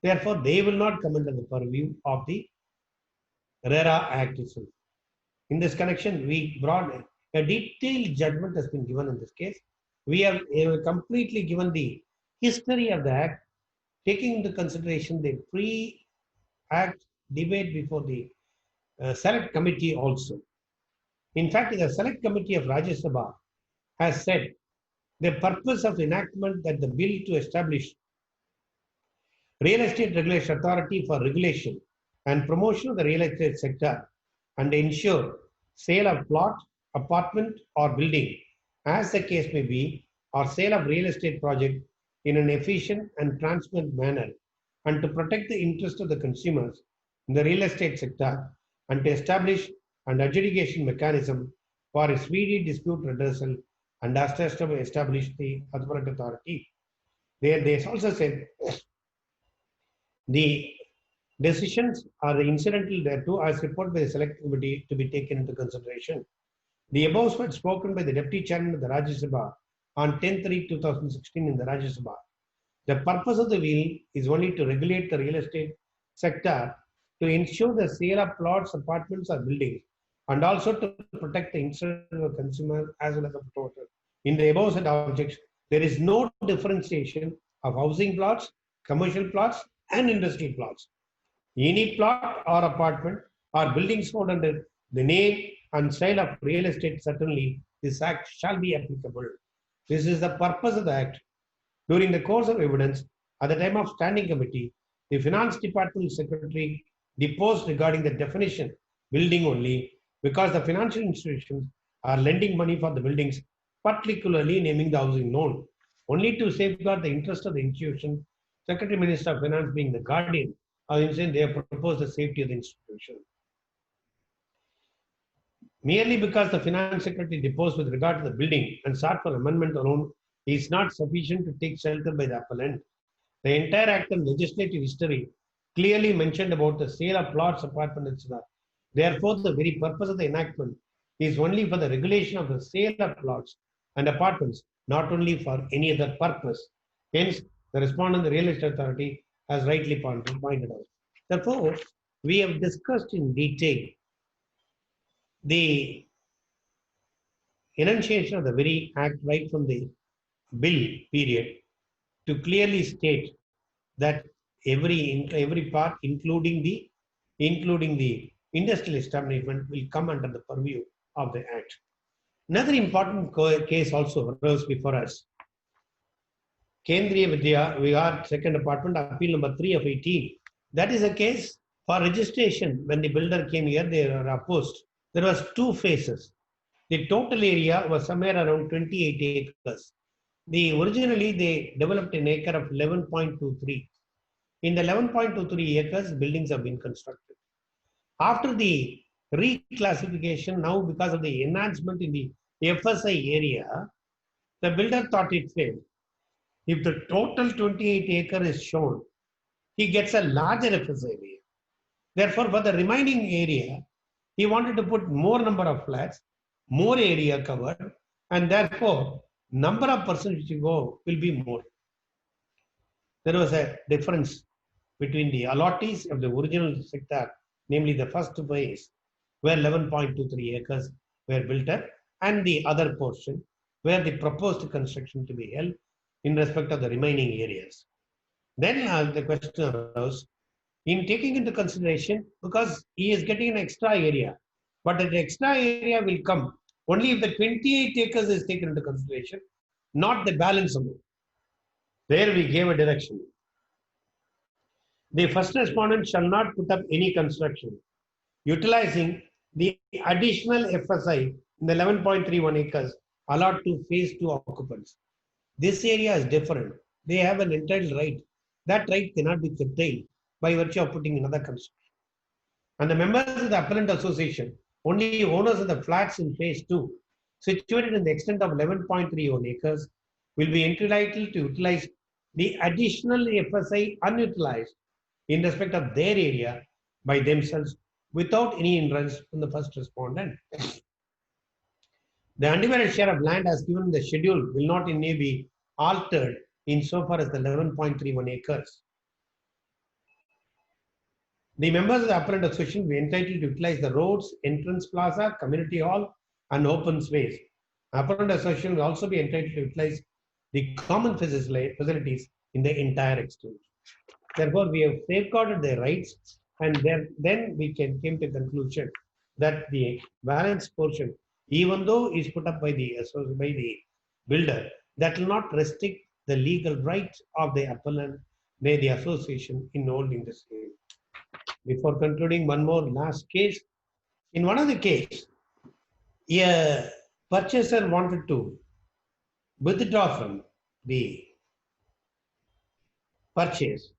Therefore, they will not come under the purview of the RERA Act itself. In this connection, we brought a detailed judgment has been given in this case. We have completely given the history of the Act, taking into consideration the pre-Act debate before the Select Committee also. In fact, the Select Committee of Rajya Sabha has said the purpose of enactment that the bill to establish Real Estate Regulation Authority for regulation and promotion of the real estate sector and ensure sale of plot, apartment or building, as the case may be, or sale of real estate project in an efficient and transparent manner, and to protect the interest of the consumers in the real estate sector, and to establish an adjudication mechanism for a speedy dispute redressal, and as to establish the authority. They also said the decisions are incidental thereto as reported by the Select Committee to be taken into consideration. The above was spoken by the Deputy Chairman of the Rajya Sabha on 10/3/2016 in the Rajya Sabha. The purpose of the bill is only to regulate the real estate sector to ensure the sale of plots, apartments or buildings, and also to protect the interest of the consumer as well as the promoter. In the above said objects, there is no differentiation of housing plots, commercial plots, and industrial plots. Any plot or apartment or building sold under the name and sale of real estate, certainly this Act shall be applicable. This is the purpose of the Act. During the course of evidence, at the time of standing committee, the Finance Department Secretary deposed regarding the definition building only, because the financial institutions are lending money for the buildings, particularly naming the housing loan, only to safeguard the interest of the institution. Secretary Minister of Finance being the guardian of the institution, they have proposed the safety of the institution. Merely because the Finance Secretary deposed with regard to the building and sought for amendment alone is not sufficient to take shelter by the appellant. The entire Act and legislative history clearly mentioned about the sale of plots, apartments, etc. Therefore, the very purpose of the enactment is only for the regulation of the sale of plots and apartments, not only for any other purpose. Hence, the respondent, the Real Estate Authority, has rightly pointed out. Therefore, we have discussed in detail the enunciation of the very act right from the bill period to clearly state that every part, including the industrial establishment, will come under the purview of the act. Another important case also arose before us. Kendriya Vidya Vihar Second Department, Appeal number 3 of 18. That is a case for registration. When the builder came here, they were opposed. There was 2 phases. The total area was somewhere around 28 acres. Originally, they developed an acre of 11.23. In the 11.23 acres, buildings have been constructed. After the reclassification, now because of the enhancement in the FSI area, the builder thought it failed. If the total 28 acre is shown, he gets a larger FSI area. Therefore, for the remaining area, he wanted to put more number of flats, more area covered, and therefore, number of persons which go will be more. There was a difference between the allottees of the original sector, namely the first phase, where 11.23 acres were built up, and the other portion, where the proposed construction to be held in respect of the remaining areas. Then the question arose, in taking into consideration, because he is getting an extra area, but the extra area will come only if the 28 acres is taken into consideration, not the balance amount. There we gave a direction. The first respondent shall not put up any construction utilizing the additional FSI in the 11.31 acres allowed to phase 2 occupants. This area is different. They have an entitled right. That right cannot be curtailed by virtue of putting another construction. And the members of the Appellant Association, only owners of the flats in phase 2, situated in the extent of 11.31 acres, will be entitled to utilize the additional FSI unutilized in respect of their area by themselves without any hindrance from the first respondent. The undivided share of land as given in the schedule will not in any way be altered insofar as the 11.31 acres. The members of the Appellant Association will be entitled to utilize the roads, entrance plaza, community hall, and open space. Appellant Association will also be entitled to utilize the common facilities in the entire extent. Therefore, we have safeguarded their rights, and then we came to conclusion that the balance portion, even though is put up by the builder, that will not restrict the legal rights of the appellant, may the association in holding the same. Before concluding, one more last case. In one of the cases, a purchaser wanted to withdraw from the purchase.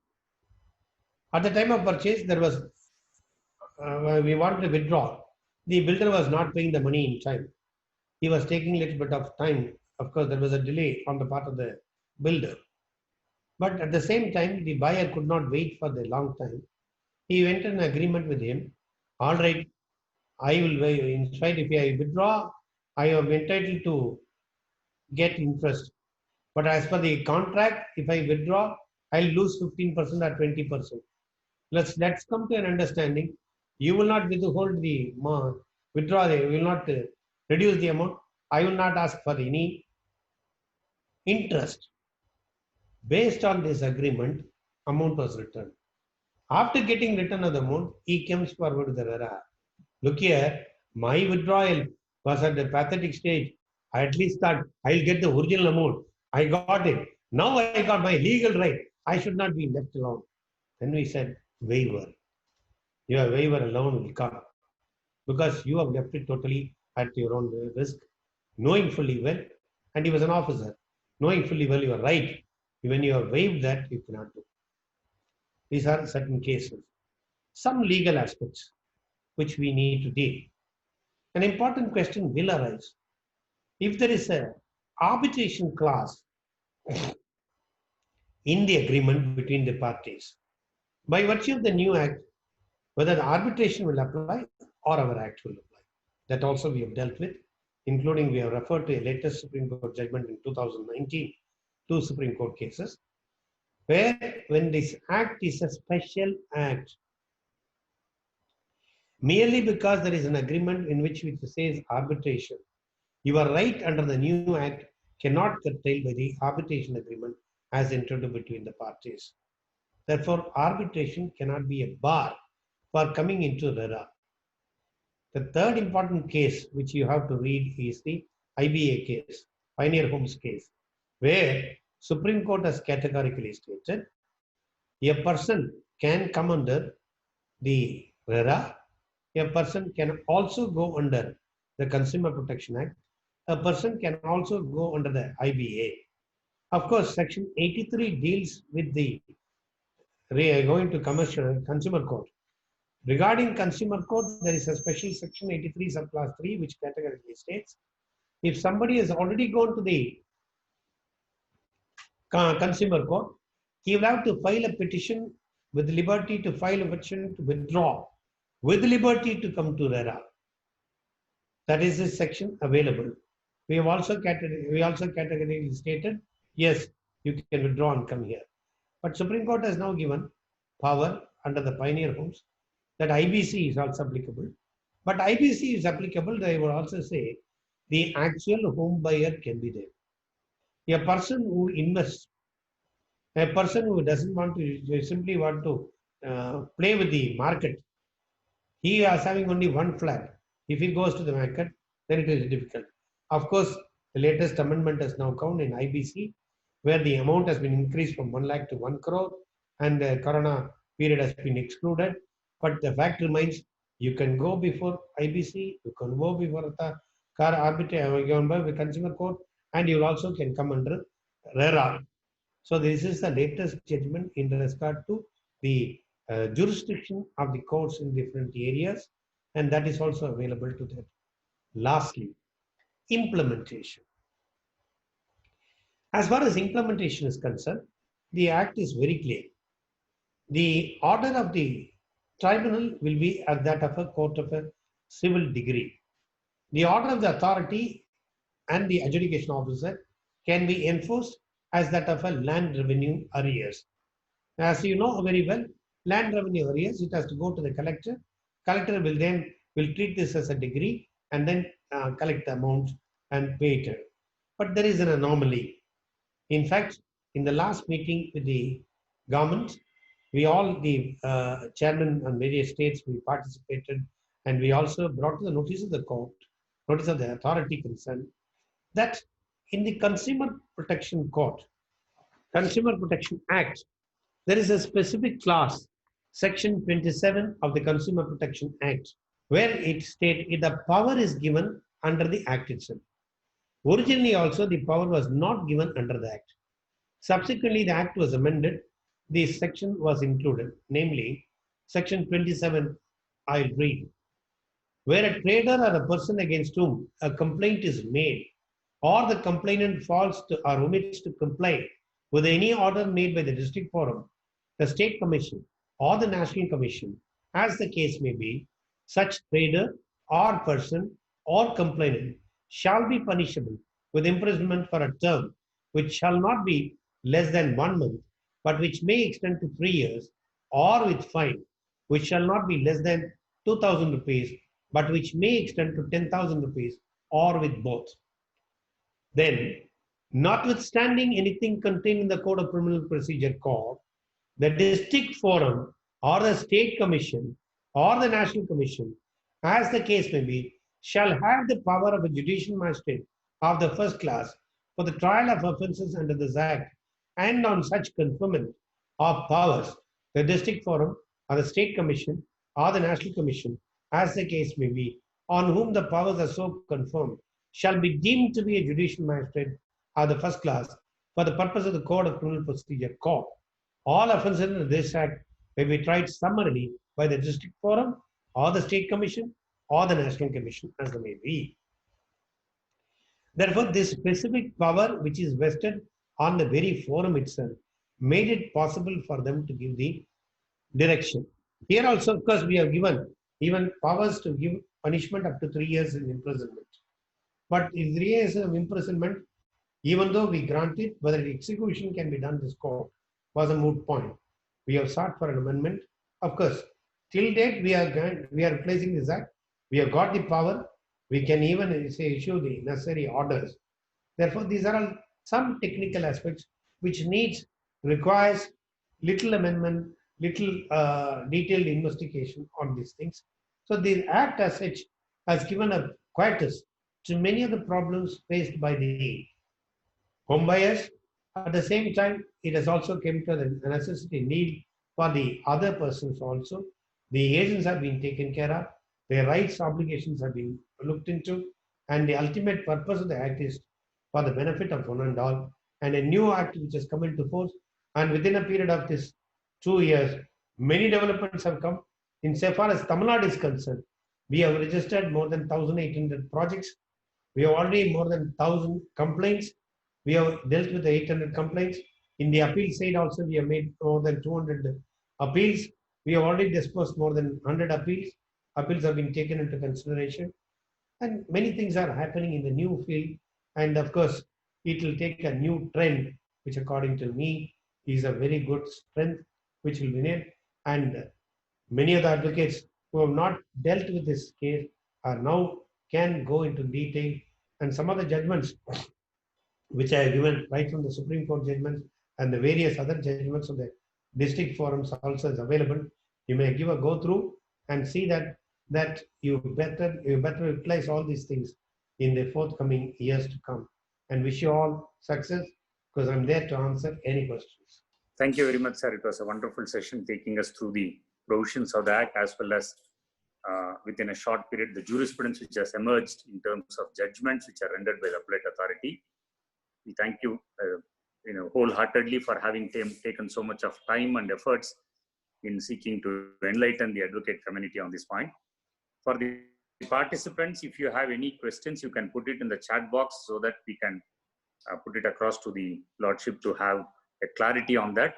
At the time of purchase, there was we wanted to withdraw. The builder was not paying the money in time. He was taking a little bit of time. Of course, there was a delay on the part of the builder. But at the same time, the buyer could not wait for the long time. He went in agreement with him. All right, I will, in spite if I withdraw, I am entitled to get interest. But as per the contract, if I withdraw, I'll lose 15% or 20%. Let's come to an understanding. You will not withhold the withdraw, you will not reduce the amount. I will not ask for any interest. Based on this agreement, amount was returned. After getting return of the amount, he comes forward with the Vera. Look here, my withdrawal was at the pathetic stage. I at least thought I'll get the original amount. I got it. Now I got my legal right. I should not be left alone. Then we said, waiver. Your waiver alone will come. Because you have left it totally at your own risk, knowing fully well, and he was an officer, knowing fully well you are right. When you have waived that, you cannot do. These are certain cases. Some legal aspects which we need to deal. An important question will arise. If there is an arbitration clause in the agreement between the parties, by virtue of the new act, whether the arbitration will apply or our act will apply. That also we have dealt with, including we have referred to a latest Supreme Court judgment in 2019, two Supreme Court cases, where when this act is a special act, merely because there is an agreement in which it says arbitration, your right under the new act cannot curtail by the arbitration agreement as entered between the parties. Therefore, arbitration cannot be a bar for coming into RERA. The third important case which you have to read is the IBA case, Pioneer Homes case, where Supreme Court has categorically stated a person can come under the RERA, a person can also go under the Consumer Protection Act, a person can also go under the IBA. Of course, Section 83 deals with the going to consumer court. Regarding consumer court, there is a special Section 83 subclass 3 which categorically states if somebody has already gone to the consumer court, he will have to file a petition with liberty to file a petition to withdraw, with liberty to come to RERA. That is the section available. We have also categorically stated, yes, you can withdraw and come here. But Supreme Court has now given power under the Pioneer Homes that IBC is also applicable. But IBC is applicable, they would also say the actual home buyer can be there. A person who invests, a person who doesn't want to, simply want to play with the market, he is having only one flat. If he goes to the market, then it is difficult. Of course, the latest amendment has now come in IBC, where the amount has been increased from 1 lakh to 1 crore, and the Corona period has been excluded. But the fact remains, you can go before IBC, you can go before the consumer court, and you also can come under RERA. So this is the latest judgment in regard to the jurisdiction of the courts in different areas, and that is also available to them. Lastly, implementation. As far as implementation is concerned, the act is very clear. The order of the tribunal will be at that of a court of a civil degree. The order of the authority and the adjudication officer can be enforced as that of a land revenue arrears. As you know very well, land revenue arrears, it has to go to the collector. Collector will then treat this as a degree and then collect the amount and pay it. But there is an anomaly. In fact, in the last meeting with the government, we all, the chairman on various states, we participated, and we also brought to the notice of the court, notice of the authority concerned, that in the Consumer Protection Court, Consumer Protection Act, there is a specific clause, Section 27 of the Consumer Protection Act, where it states the power is given under the Act itself. Originally also, the power was not given under the Act. Subsequently, the Act was amended. This section was included, namely Section 27, I'll read. Where a trader or a person against whom a complaint is made, or the complainant fails to or omits to comply with any order made by the district forum, the state commission, or the national commission, as the case may be, such trader or person or complainant shall be punishable with imprisonment for a term which shall not be less than 1 month, but which may extend to 3 years, or with fine, which shall not be less than 2,000 rupees, but which may extend to 10,000 rupees, or with both. Then, notwithstanding anything contained in the Code of Criminal Procedure Code, the district forum or the state commission or the national commission, as the case may be, shall have the power of a judicial magistrate of the first class for the trial of offences under this Act, and on such conferment of powers, the district forum or the state commission or the national commission, as the case may be, on whom the powers are so confirmed, shall be deemed to be a judicial magistrate of the first class for the purpose of the Code of Criminal Procedure Court. All offences under this Act may be tried summarily by the district forum or the state commission or the national commission, as they may be. Therefore, this specific power which is vested on the very forum itself made it possible for them to give the direction. Here also, of course, we have given even powers to give punishment up to 3 years in imprisonment. But in 3 years of imprisonment, even though we grant it, whether execution can be done this court was a moot point. We have sought for an amendment. Of course, till date we are replacing this act. We have got the power. We can even say issue the necessary orders. Therefore, these are all some technical aspects which requires little amendment, little detailed investigation on these things. So the act as such has given a quietus to many of the problems faced by the home buyers. At the same time, it has also come to the necessity need for the other persons also. The agents have been taken care of, their rights, obligations have been looked into, and the ultimate purpose of the act is for the benefit of one and all. And a new act which has come into force, and within a period of this 2 years, many developments have come. In so far as Tamil Nadu is concerned, we have registered more than 1,800 projects. We have already more than 1,000 complaints. We have dealt with the 800 complaints. In the appeal side also, we have made more than 200 appeals. We have already disposed more than 100 appeals. Appeals have been taken into consideration. And many things are happening in the new field. And of course, it will take a new trend, which according to me is a very good strength, which will be made. And many of the advocates who have not dealt with this case are now can go into detail. And some of the judgments which I have given right from the Supreme Court judgments and the various other judgments of the district forums also is available. You may give a go through and see that you better utilize all these things in the forthcoming years to come. And wish you all success, because I'm there to answer any questions. Thank you very much, sir. It was a wonderful session taking us through the provisions of the Act, as well as within a short period, the jurisprudence which has emerged in terms of judgments which are rendered by the appellate authority. We thank you, wholeheartedly for having taken so much of time and efforts in seeking to enlighten the advocate community on this point. For the participants, if you have any questions, you can put it in the chat box so that we can put it across to the Lordship to have a clarity on that.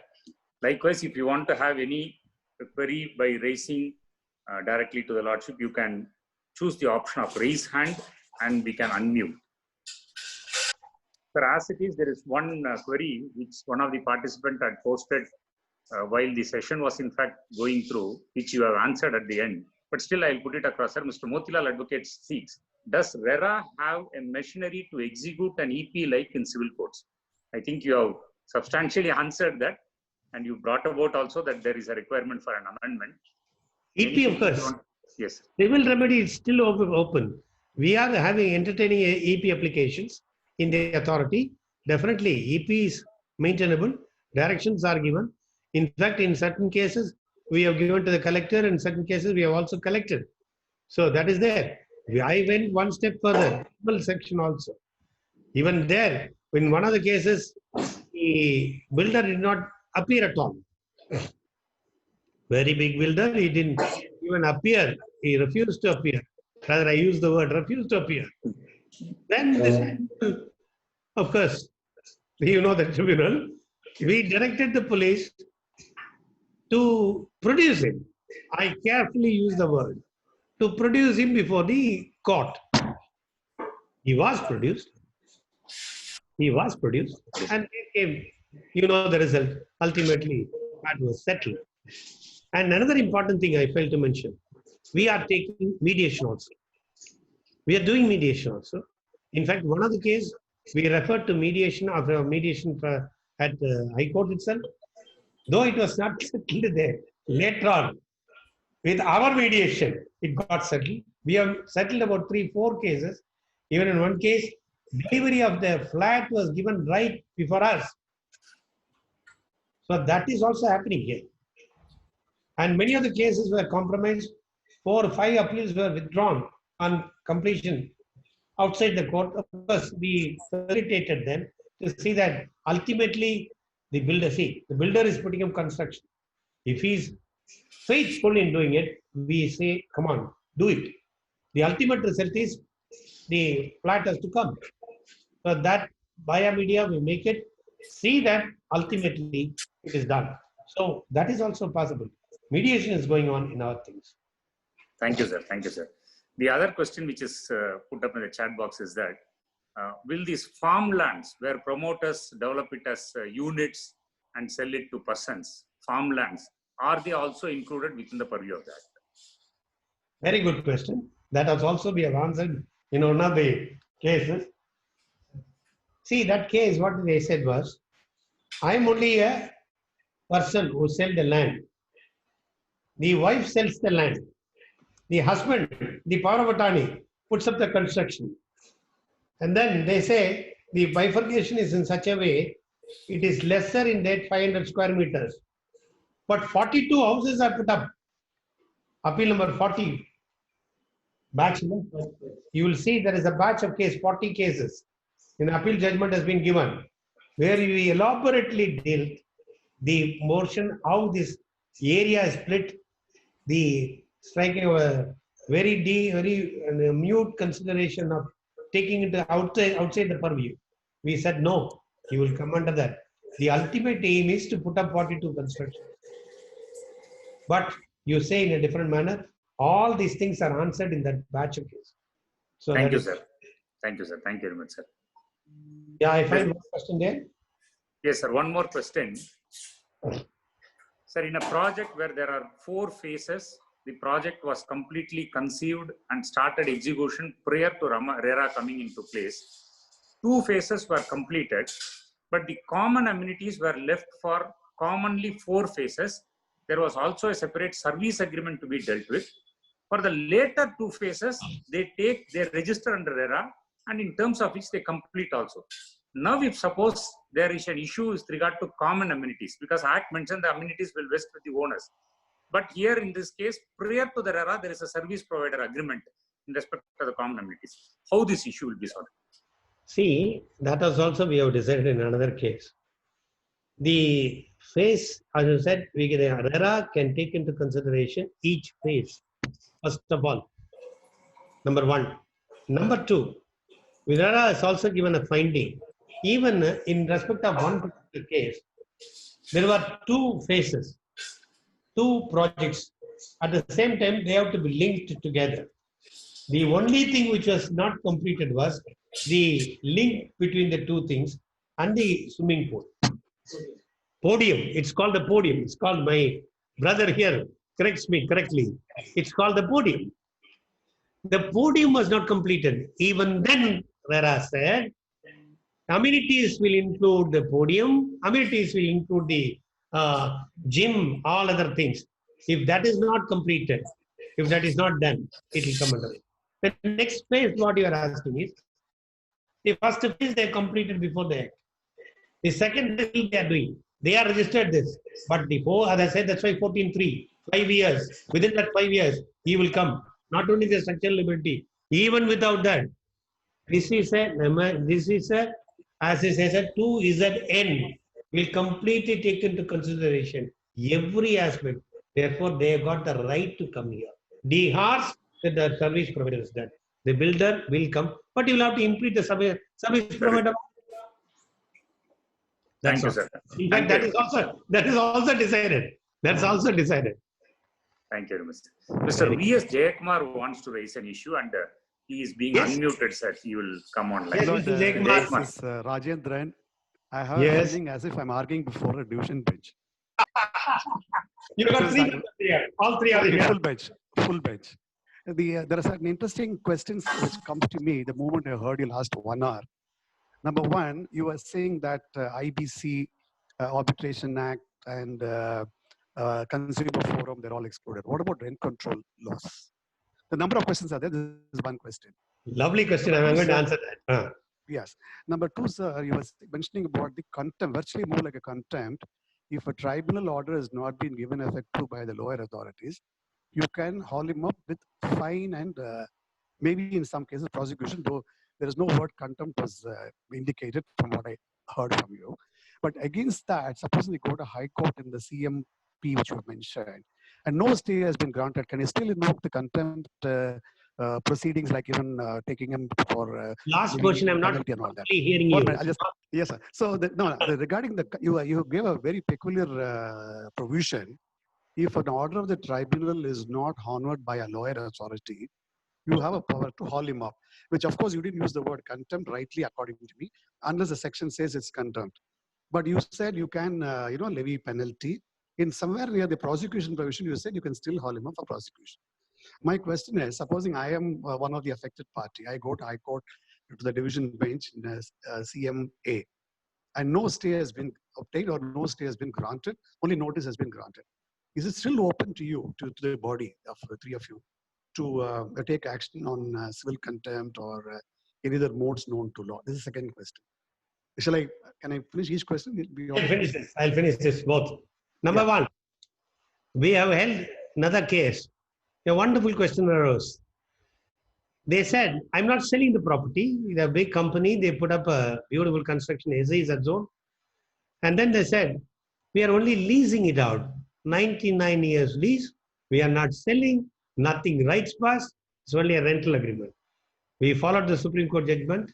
Likewise, if you want to have any query by raising directly to the Lordship, you can choose the option of raise hand and we can unmute. Sir, as it is, there is one query which one of the participants had posted while the session was in fact going through, which you have answered at the end. But still, I'll put it across, sir. Mr. Motilal Advocate seeks, does RERA have a machinery to execute an EP like in civil courts? I think you have substantially answered that, and you brought about also that there is a requirement for an amendment. EP, of course. Yes. Civil remedy is still open. We are entertaining EP applications in the authority. Definitely, EP is maintainable. Directions are given. In fact, in certain cases, we have given to the collector. In certain cases, we have also collected. So that is there. I went one step further. Section also. Even there, in one of the cases, the builder did not appear at all. Very big builder, he didn't even appear. He refused to appear. Rather, I use the word refused to appear. Then, this, of course, you know the tribunal, we directed the police to produce him. I carefully use the word, to produce him before the court. He was produced. He was produced, and he came. You know the result. Ultimately, that was settled. And another important thing I failed to mention, we are taking mediation also. We are doing mediation also. In fact, one of the cases, we referred to mediation after mediation at High Court itself. Though it was not settled there, later on, with our mediation, it got settled. We have settled about 3-4 cases. Even in one case, delivery of the flat was given right before us. So that is also happening here. And many of the cases were compromised. 4 or 5 appeals were withdrawn on completion outside the court. Of course, we facilitated them to see that ultimately the builder is putting up construction. If he's faithful in doing it, we say, come on, do it. The ultimate result is the flat has to come. So that via media we make it, see that ultimately it is done. So that is also possible. Mediation is going on in our things. Thank you, sir. Thank you, sir. The other question which is put up in the chat box is that, will these farmlands where promoters develop it as units and sell it to persons, farmlands, are they also included within the purview of that? Very good question. That has also we have answered in one of the cases. See, that case, what they said was, I am only a person who sells the land. The wife sells the land. The husband, the power of attorney, puts up the construction. And then they say the bifurcation is in such a way, it is lesser in that 500 square meters. But 42 houses are put up. Appeal number 40. Batch. You will see there is a batch of case, 40 cases. An appeal judgment has been given, where we elaborately dealt the motion, how this area is split, the striking of a very mute consideration of taking it outside the purview. We said no, you will come under that. The ultimate aim is to put up 42 construction. But you say in a different manner, all these things are answered in that batch of cases. So Thank you, sir. Thank you, sir. Thank you very much, sir. Yeah, I find one question there. Yes, sir. One more question. Sir, in a project where there are 4 phases, the project was completely conceived and started execution prior to RERA coming into place. 2 phases were completed, but the common amenities were left for commonly 4 phases. There was also a separate service agreement to be dealt with. For the later 2 phases, they register under RERA, and in terms of which they complete also. Now, if suppose there is an issue with regard to common amenities, because Act mentioned the amenities will vest with the owners. But here in this case, prior to the RERA, there is a service provider agreement in respect to the common amenities. How this issue will be solved? See, that is also we have decided in another case. The phase, as you said, RERA can take into consideration each phase, first of all. Number 1. Number 2, RERA has also given a finding. Even in respect of one particular case, there were 2 phases, 2 projects. At the same time, they have to be linked together. The only thing which was not completed was the link between the 2 things and the swimming pool. Podium, it's called the podium. It's called, my brother here corrects me correctly. It's called the podium. The podium was not completed. Even then, RERA said, amenities will include the podium, amenities will include the gym, all other things. If that is not completed, if that is not done, it will come under it. The next phase, what you are asking is, the first phase they completed before the act. The second phase they are doing. They are registered this. But the 4, as I said, that's why 14.3, 5 years. Within that 5 years, he will come. Not only the structural liability, even without that, this is a, as I said, 2ZN will completely take into consideration every aspect. Therefore, they have got the right to come here. The horse that the service provider is done. The builder will come, but you will have to implement the service provider. Thank you, sir. In fact, that is also decided. That's also decided. Thank you very much. Mr. V.S. Jayakumar wants to raise an issue, and he is being unmuted, sir. He will come online. Yes, Mr. Jayakumar. This is Rajendran. I heard something as if I'm arguing before a division bench. You got 3 members here. All 3 are here. Full bench. There are certain interesting questions which comes to me the moment I heard you last 1 hour. Number 1, you were saying that IBC, Arbitration Act, and Consumer Forum, they're all excluded. What about rent control laws? The number of questions are there. This is one question. Lovely question. I'm going to answer that. Yes. Number 2, sir, you were mentioning about the contempt, virtually more like a contempt. If a tribunal order has not been given effect to by the lower authorities, you can haul him up with fine and maybe in some cases prosecution, though there is no word contempt was indicated from what I heard from you. But against that, suppose they go to High Court in the CMP, which you mentioned, and no stay has been granted, can you still invoke the contempt proceedings, like even taking him for last question? I'm not hearing you. Yes, sir. So regarding the you gave a very peculiar provision. If an order of the tribunal is not honored by a lower authority, you have a power to haul him up, which of course you didn't use the word contempt rightly according to me, unless the section says it's contempt. But you said you can, levy penalty. In somewhere near the prosecution provision, you said you can still haul him up for prosecution. My question is, supposing I am one of the affected party, I go to High Court to the division bench in CMA, and no stay has been obtained or no stay has been granted, only notice has been granted. Is it still open to you, to the body of the three of you, to take action on civil contempt or any other modes known to law? This is the second question. Can I finish each question? I'll finish this both. Number one, we have held another case. A wonderful question arose. They said, I'm not selling the property. They're a big company. They put up a beautiful construction SEZ zone. And then they said, we are only leasing it out. 99 years lease. We are not selling. Nothing rights pass. It's only a rental agreement. We followed the Supreme Court judgment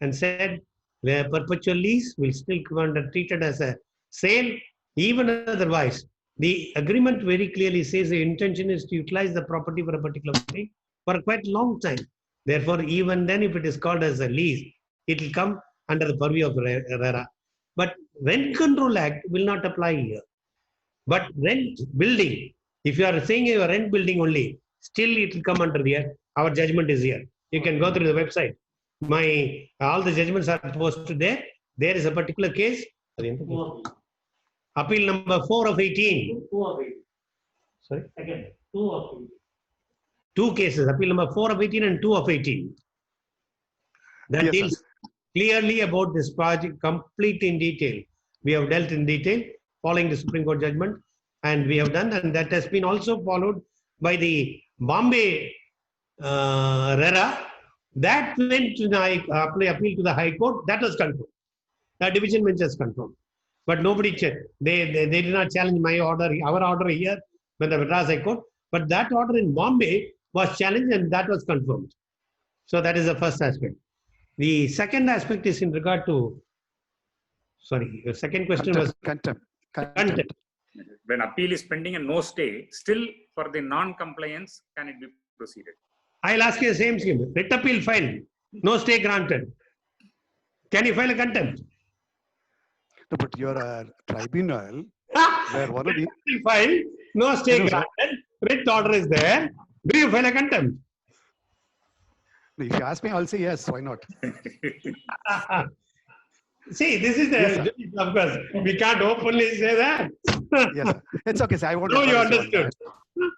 and said, the perpetual lease will still come treated as a sale. Even otherwise, the agreement very clearly says the intention is to utilize the property for a particular thing for a quite long time. Therefore, even then, if it is called as a lease, it will come under the purview of RERA. But Rent Control Act will not apply here. But rent building, if you are saying you are rent building only, still it will come under here. Our judgment is here. You can go through the website. All the judgments are posted there. There is a particular case. Appeal number 4 of 18. 2 of 18. Sorry? Again, 2 of 18. 2 cases. Appeal number 4 of 18 and 2 of 18. That deals clearly about this project, complete in detail. We have dealt in detail following the Supreme Court judgment, and we have done, and that has been also followed by the Bombay RERA. That went to the appeal to the High Court. That was confirmed. The division bench has confirmed. But nobody, they did not challenge my order, our order here, when the Madras High Court. But that order in Bombay was challenged and that was confirmed. So that is the first aspect. The second aspect is in regard to, sorry, the second question was contempt. When appeal is pending and no stay, still for the non-compliance, can it be proceeded? I'll ask you the same scheme. Writ appeal filed, no stay granted. Can you file a contempt? No, but you're a tribunal where one of the filed, no stay granted, writ order is there. Do you file a contempt? If you ask me, I'll say yes. Why not? See, this is the, of course, we can't openly say that. Yes, sir. It's okay, sir. I won't. No, you understood.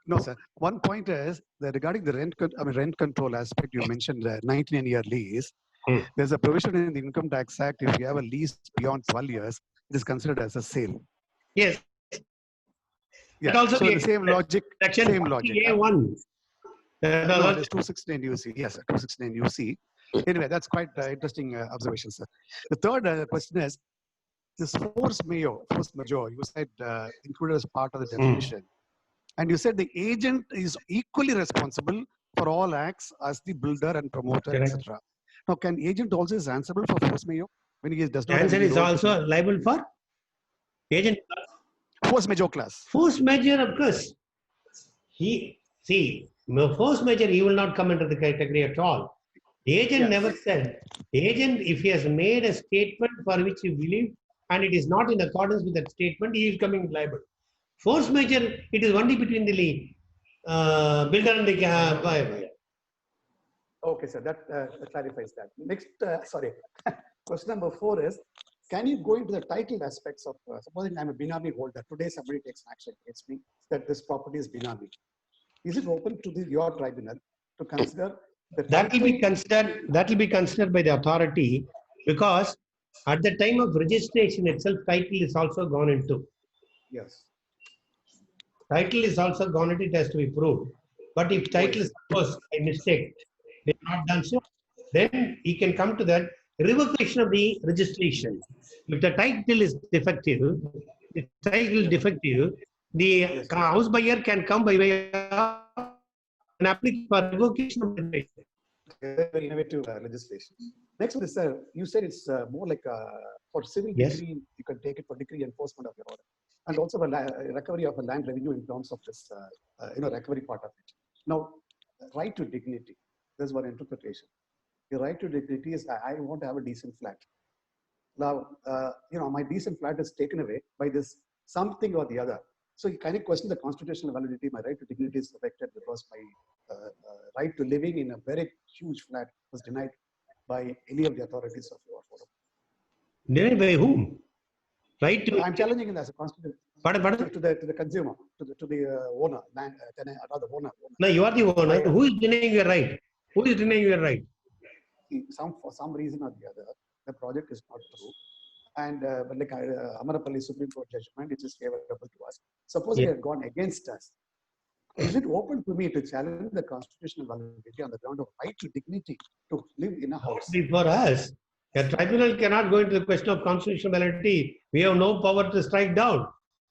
No, sir. One point is that regarding the rent control aspect, you mentioned the 19-year lease. There's a provision in the Income Tax Act. If you have a lease beyond 12 years, it is considered as a sale. Yes. Yeah. Also so the same logic. Section same logic. A1. No, it's 269 UC. Yes, sir, 269 UC. Anyway, that's quite interesting observation, sir. The third question is this force majeure. You said included as part of the definition, and you said the agent is equally responsible for all acts as the builder and promoter, etc. Now, can agent also is answerable for force majeure when he does not? Agent is also liable for agent. Force majeure class. Force majeure, of course. Force majeure, he will not come into the category at all. Agent never said. Agent, if he has made a statement for which you believe and it is not in accordance with that statement, he is coming liable. Force majeure, it is only between the builder and the buyer. Okay, sir, that clarifies that. Next, question number 4 is, can you go into the title aspects of, supposing I'm a Binami holder, today somebody takes action against me that this property is Binami. Is it open to your tribunal to consider the that will be considered by the authority, because at the time of registration itself, title is also gone into. Yes. Title is also gone into, it has to be proved. But if title is supposed by mistake, they have not done so, then he can come to that revocation of the registration. If the title is defective, the house buyer can come by way of an application for revocation of registration. Very innovative legislation. Next one is, sir, you said it's more like for civil decree, you can take it for decree enforcement of your order, and also a recovery of a land revenue in terms of this, recovery part of it. Now, right to dignity. there's one interpretation. The right to dignity is I want to have a decent flat. Now, my decent flat is taken away by this something or the other. So you kind of question the constitutional validity. My right to dignity is affected because my right to living in a very huge flat was denied by any of the authorities of your forum. Denied by whom? Right to. I'm challenging it as a constitutional. Pardon? To the consumer, to the owner, land, tenant, or the owner. No, you are the owner. Who is denying your right? Who is denying your right? For some reason or the other, the project is not true. And like Amarapalli Supreme Court judgment, it is favorable to us. Suppose it had gone against us. Is it open to me to challenge the constitutional validity on the ground of right to dignity to live in a house? For us, a tribunal cannot go into the question of constitutional validity. We have no power to strike down.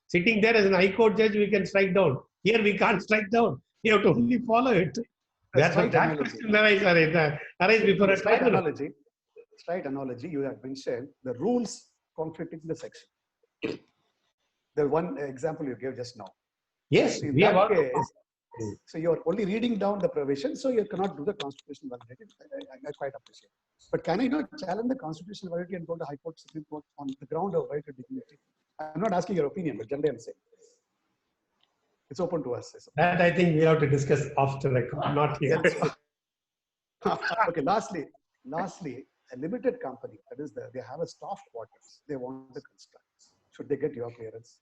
Sitting there as an high court judge, we can strike down. Here we can't strike down. We have to only follow it. That's what that question arise before a tribunal. Straight analogy, you have mentioned the rules conflicting the section. The one example you gave just now. Yes, in we that have case, so you're only reading down the provision, so you cannot do the constitutional validity. I quite appreciate. But can I not challenge the constitutional validity and go to High Court, Supreme Court on the ground of right to dignity? I'm not asking your opinion, but generally I'm saying it's open to us. That I think we have to discuss after record, not here. Okay. Lastly, a limited company, that is, they have a staff quarters they want to construct. Should they get your clearance?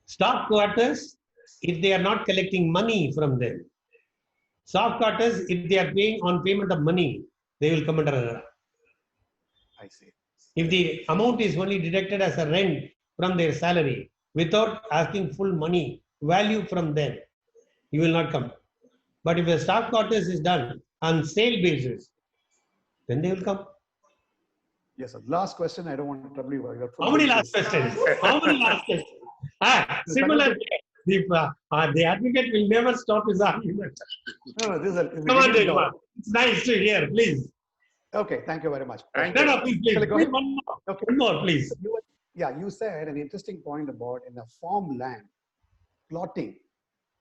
Staff quarters, if they are not collecting money from them. Staff quarters, if they are paying on payment of money, they will come under another. I see. If the amount is only deducted as a rent from their salary without asking full money value from them, you will not come. But if the staff quarters is done on sale basis, then they will come. Yes, sir. Last question. I don't want to trouble you. How many last questions? How many last questions? Similarly, the advocate will never stop his argument. No, this is Come on. It's nice to hear, please. Okay, thank you very much. No, please. One more. Okay. One more, please. You said an interesting point about in a farmland, plotting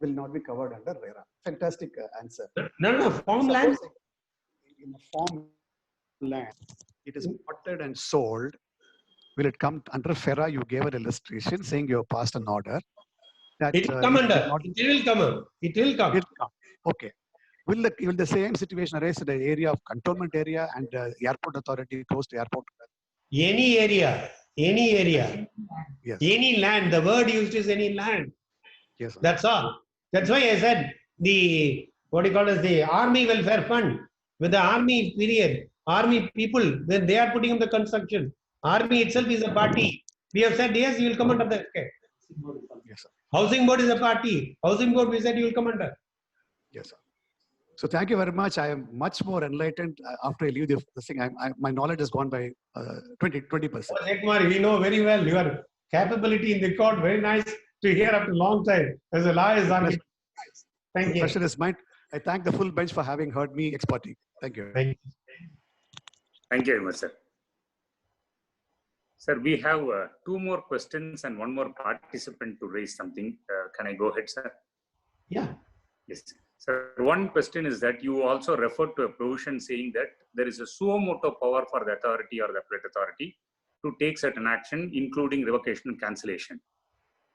will not be covered under RERA. Fantastic answer. No, farmland. In a farmland, it is plotted and sold. Will it come under FERA? You gave an illustration saying you have passed an order. That, it will come under. It will come. It will come. Okay. Will the same situation arise in the area of cantonment area and airport authority close to airport? Any area. Yes. Any land. The word used is any land. Yes, sir. That's all. That's why I said the Army Welfare Fund. With the army period, army people, when they are putting up the construction, army itself is a party. We have said, yes, you will come under that. Okay. Yes, sir. Housing board is a party. Housing board, we said you will come under. Yes, sir. So thank you very much. I am much more enlightened after I leave this thing. My knowledge has gone by 20%. Kumar, we know very well your capability in the court. Very nice to hear after a long time. As a lawyer, thank you. Question is mine. I thank the full bench for having heard me expertly. Thank you. Thank you very much, sir. Sir, we have two more questions and one more participant to raise something. Can I go ahead, sir? Yeah. Yes. Sir, one question is that you also referred to a provision saying that there is a suo motu power for the authority or the appellate authority to take certain action, including revocation and cancellation.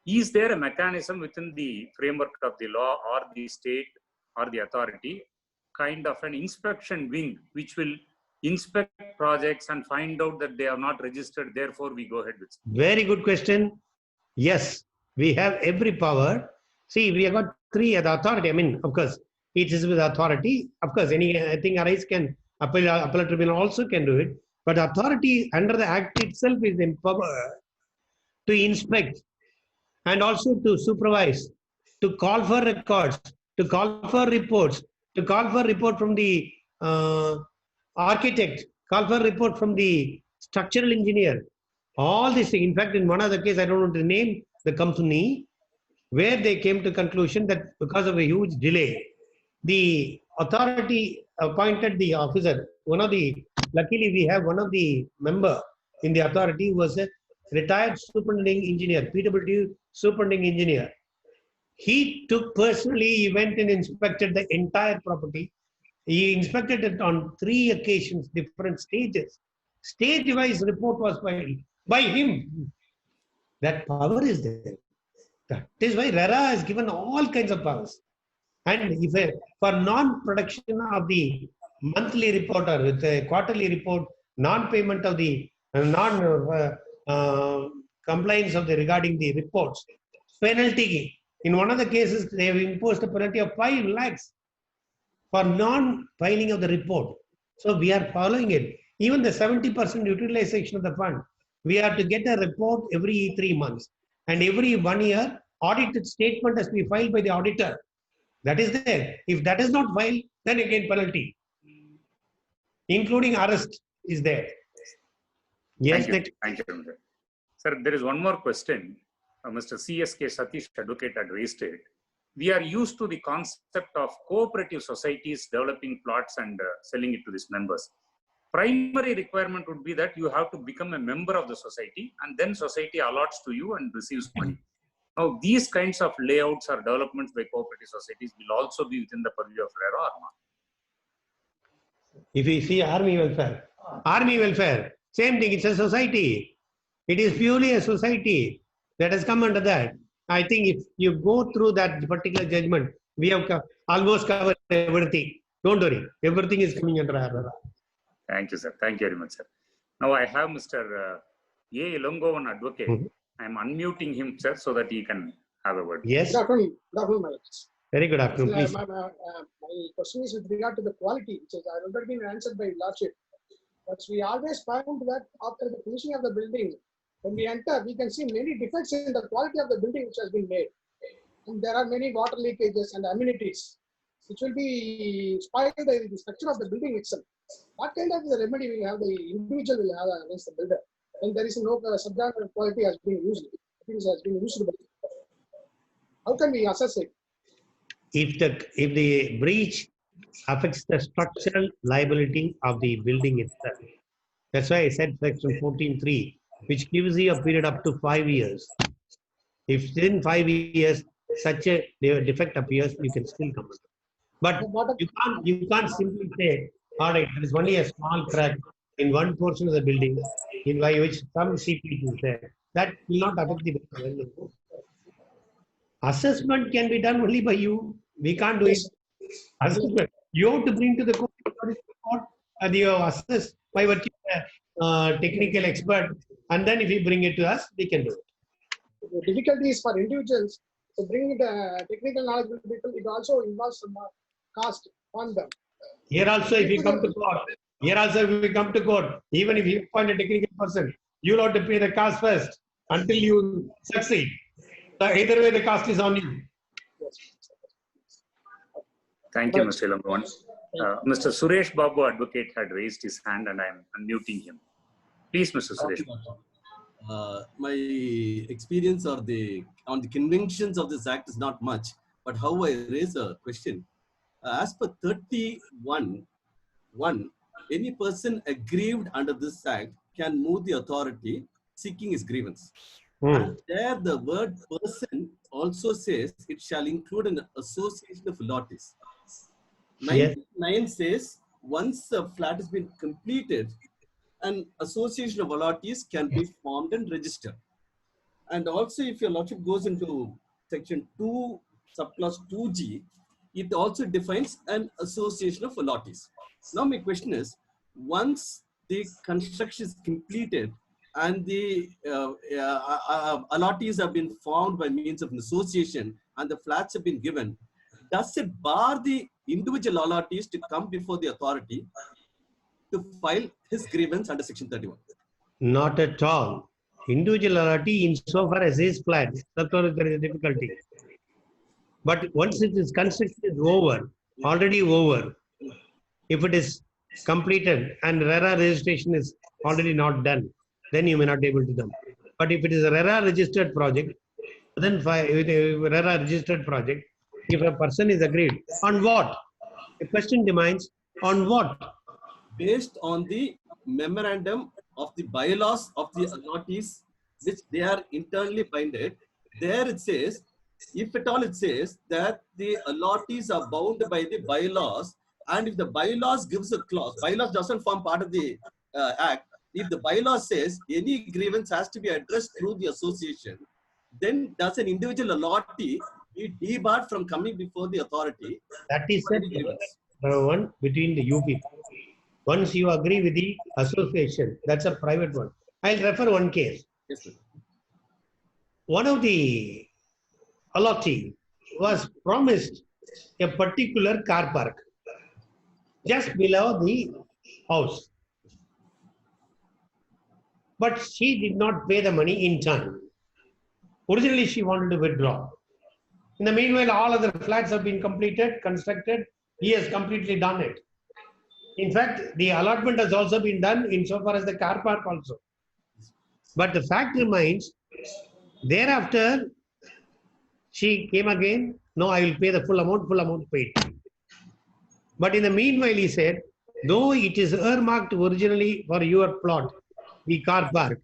Is there a mechanism within the framework of the law or the state or the authority, kind of an inspection wing, which will inspect projects and find out that they are not registered, therefore we go ahead with it? Very good question. Yes, we have every power. See, we have got three at the authority. I mean, of course, it is with authority. Of course, anything arise can, appellate tribunal also can do it. But authority under the act itself is empowered to inspect and also to supervise, to call for records, to call for reports, to call for report from the architect, call for report from the structural engineer. All these things. In fact, in one other case, I don't want to name the company, where they came to conclusion that because of a huge delay, the authority appointed the officer. Luckily we have one of the member in the authority who was a retired superintending engineer, PWD superintending engineer. He took personally, he went and inspected the entire property He inspected it on 3 occasions, different stages. Stage-wise report was filed by him. That power is there. That is why RERA has given all kinds of powers. And if for non-production of the monthly report or with a quarterly report, non-payment of the non-compliance of the regarding the reports, penalty. In one of the cases, they have imposed a penalty of 5 lakhs for non-filing of the report. So we are following it. Even the 70% utilization of the fund, we have to get a report every 3 months. And every 1 year, audited statement has to be filed by the auditor. That is there. If that is not filed, then again penalty, including arrest is there. Yes, Thank you. Thank you. Sir, there is one more question. Mr. CSK Satish Advocate had raised it. We are used to the concept of cooperative societies developing plots and selling it to these members. Primary requirement would be that you have to become a member of the society, and then society allots to you and receives money. Now, these kinds of layouts or developments by cooperative societies will also be within the purview of RERA or not? If you see army welfare, same thing, it's a society. It is purely a society that has come under that. I think if you go through that particular judgment, we have almost covered everything. Don't worry, everything is coming under RERA. Thank you, sir. Thank you very much, sir. Now I have Mr. A. Ilongovan Advocate. I am unmuting him, sir, so that he can have a word. Yes. Good afternoon. Good afternoon, Mike. Very good afternoon, please. My question is with regard to the quality, which has already been answered by Lordship. But we always found that after the finishing of the building, when we enter, we can see many defects in the quality of the building which has been made. And there are many water leakages and amenities, which will be spoiled the structure of the building itself. What kind of remedy we have, the individual will have against the builder? And there is no substandard quality has been used. Things has been used. How can we assess it? If the breach affects the structural liability of the building itself, that's why I said section 14(3), which gives you a period up to 5 years. If within 5 years such a defect appears, you can still come under. But you can't simply say, all right, there is only a small crack in one portion of the building in by which some seepage is there. That will not affect the building. Assessment can be done only by you. We can't do it. Assessment. You have to bring to the court and you have assessed by virtue of technical expert, and then if you bring it to us, we can do it. The difficulty is for individuals to bring the technical knowledge to people. It also involves some cost on them. Here also, if you come to court, even if you find a technical person, you'll have to pay the cost first until you succeed. So either way, the cost is on you. Thank you, Mr. Ilongovan. Mr. Suresh Babu Advocate had raised his hand and I am unmuting him. Please, Mr. Suresh. My experience on the conventions of this act is not much, but how I raise a question. As per 31(1), any person aggrieved under this act can move the authority seeking his grievance. And there the word person also says it shall include an association of allottees. 9 says once a flat has been completed, an association of allottees can be formed and registered. And also if your lordship goes into section 2, subclause 2G, it also defines an association of allottees. Now my question is, once the construction is completed and the allottees have been formed by means of an association and the flats have been given, does it bar the individual allottees to come before the authority to file his grievance under section 31? Not at all. Individual allottee insofar as his flat, that's why there is a difficulty. But once it is construction is over, already over, if it is completed and RERA registration is already not done, then you may not be able to do. But if it is a RERA registered project, then with a RERA registered project, if a person is agreed on what? The question demands on what? Based on the memorandum of the bylaws of the allottees, which they are internally binded, there it says, if at all it says that the allottees are bound by the bylaws And if the bylaws gives a clause, bylaws doesn't form part of the act. If the bylaw says any grievance has to be addressed through the association, then does an individual authority be debarred from coming before the authority? That is for said, any grievance? one between the you people. Once you agree with the association, that's a private one. I'll refer one case. Yes, sir. One of the allottee was promised a particular car park just below the house. But she did not pay the money in time. Originally, she wanted to withdraw. In the meanwhile, all other flats have been completed, constructed. He has completely done it. In fact, the allotment has also been done insofar as the car park also. But the fact remains, thereafter, she came again, no, I will pay the full amount paid. But in the meanwhile, he said, though it is earmarked originally for your plot, the car park,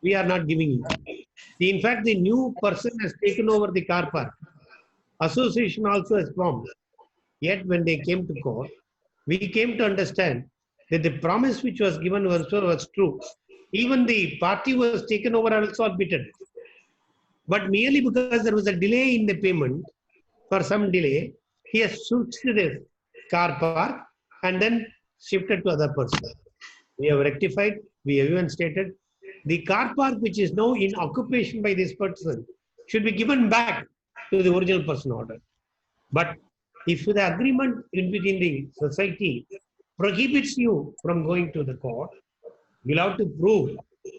we are not giving you. In fact, the new person has taken over the car park. Association also has formed. Yet when they came to court, we came to understand that the promise which was given was true. Even the party was taken over also admitted. But merely because there was a delay in the payment, for some delay, he has switched this car park and then shifted to other person. We have rectified, we have even stated, the car park which is now in occupation by this person should be given back to the original person order. But if the agreement in between the society prohibits you from going to the court, you'll have to prove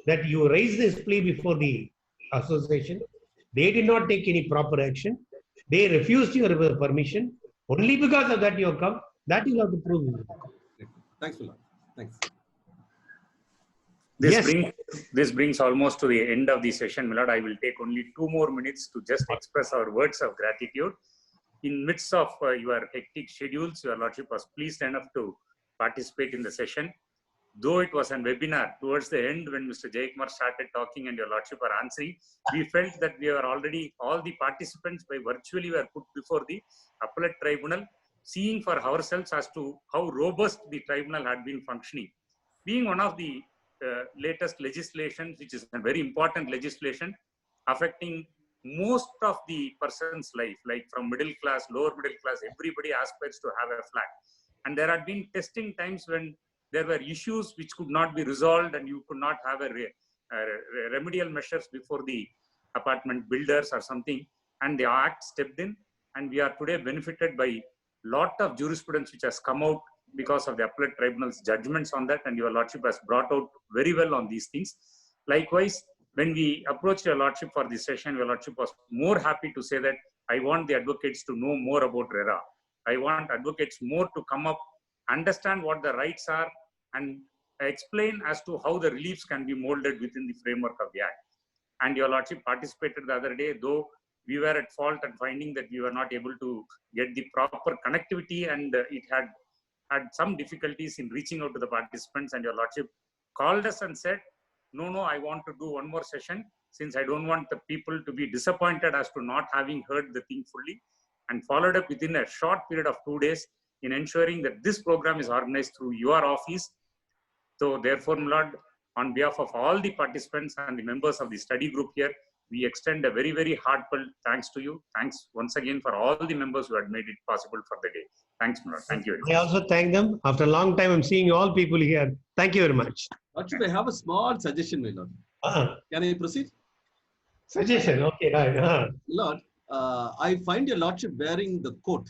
that you raised this plea before the association. They did not take any proper action. They refused your permission. Only because of that you have come. That you have to prove. Thanks a lot. Thanks. This brings almost to the end of the session, Milord. I will take only 2 more minutes to just express our words of gratitude. In midst of your hectic schedules, your Lordship was pleased enough to participate in the session. Though it was a webinar, towards the end when Mr. Jayakumar started talking and your Lordship were answering, we felt that we were already, all the participants by virtually were put before the appellate tribunal, seeing for ourselves as to how robust the tribunal had been functioning. Being one of the latest legislation, which is a very important legislation, affecting most of the person's life, like from middle class, lower middle class, everybody aspires to have a flat. And there had been testing times when there were issues which could not be resolved and you could not have a remedial measures before the apartment builders or something. And the act stepped in, and we are today benefited by lot of jurisprudence which has come out because of the appellate tribunal's judgments on that, and your Lordship has brought out very well on these things. Likewise, when we approached your Lordship for this session, your Lordship was more happy to say that I want the advocates to know more about RERA. I want advocates more to come up, understand what the rights are, and explain as to how the reliefs can be molded within the framework of the Act. And your Lordship participated the other day, though we were at fault and finding that we were not able to get the proper connectivity, and it had some difficulties in reaching out to the participants, and your Lordship called us and said, no, I want to do one more session since I don't want the people to be disappointed as to not having heard the thing fully, and followed up within a short period of 2 days in ensuring that this program is organized through your office. So therefore, my Lord, on behalf of all the participants and the members of the study group here, we extend a very, very heartfelt thanks to you. Thanks once again for all the members who had made it possible for the day. Thanks, my Lord. Thank you very much. I also thank them. After a long time, I'm seeing all people here. Thank you very much. Lordship, I have a small suggestion, my Lord. Can I proceed? Suggestion, okay, right. Lord, I find your Lordship wearing the coat.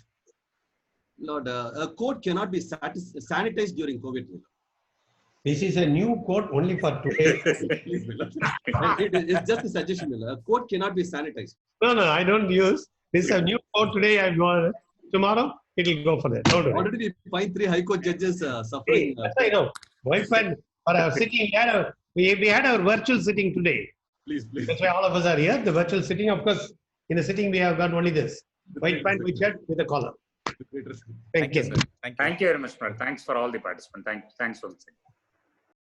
Lord, a coat cannot be sanitized during COVID. This is a new code only for today. Please, it's just a suggestion, my Lord. A coat cannot be sanitized. No, I don't use. This is a new code today. I've got it. Tomorrow, it will go for that. Don't worry. Already we find 3 High Court judges suffering. Hey, I know. White Pant for our sitting, we had our virtual sitting today. Please. That's why all of us are here. The virtual sitting, of course, in the sitting we have got only this. White pant with shirt with a collar. Thank you. Thank you very much, Mark. Thanks for all the participants. Thanks once again.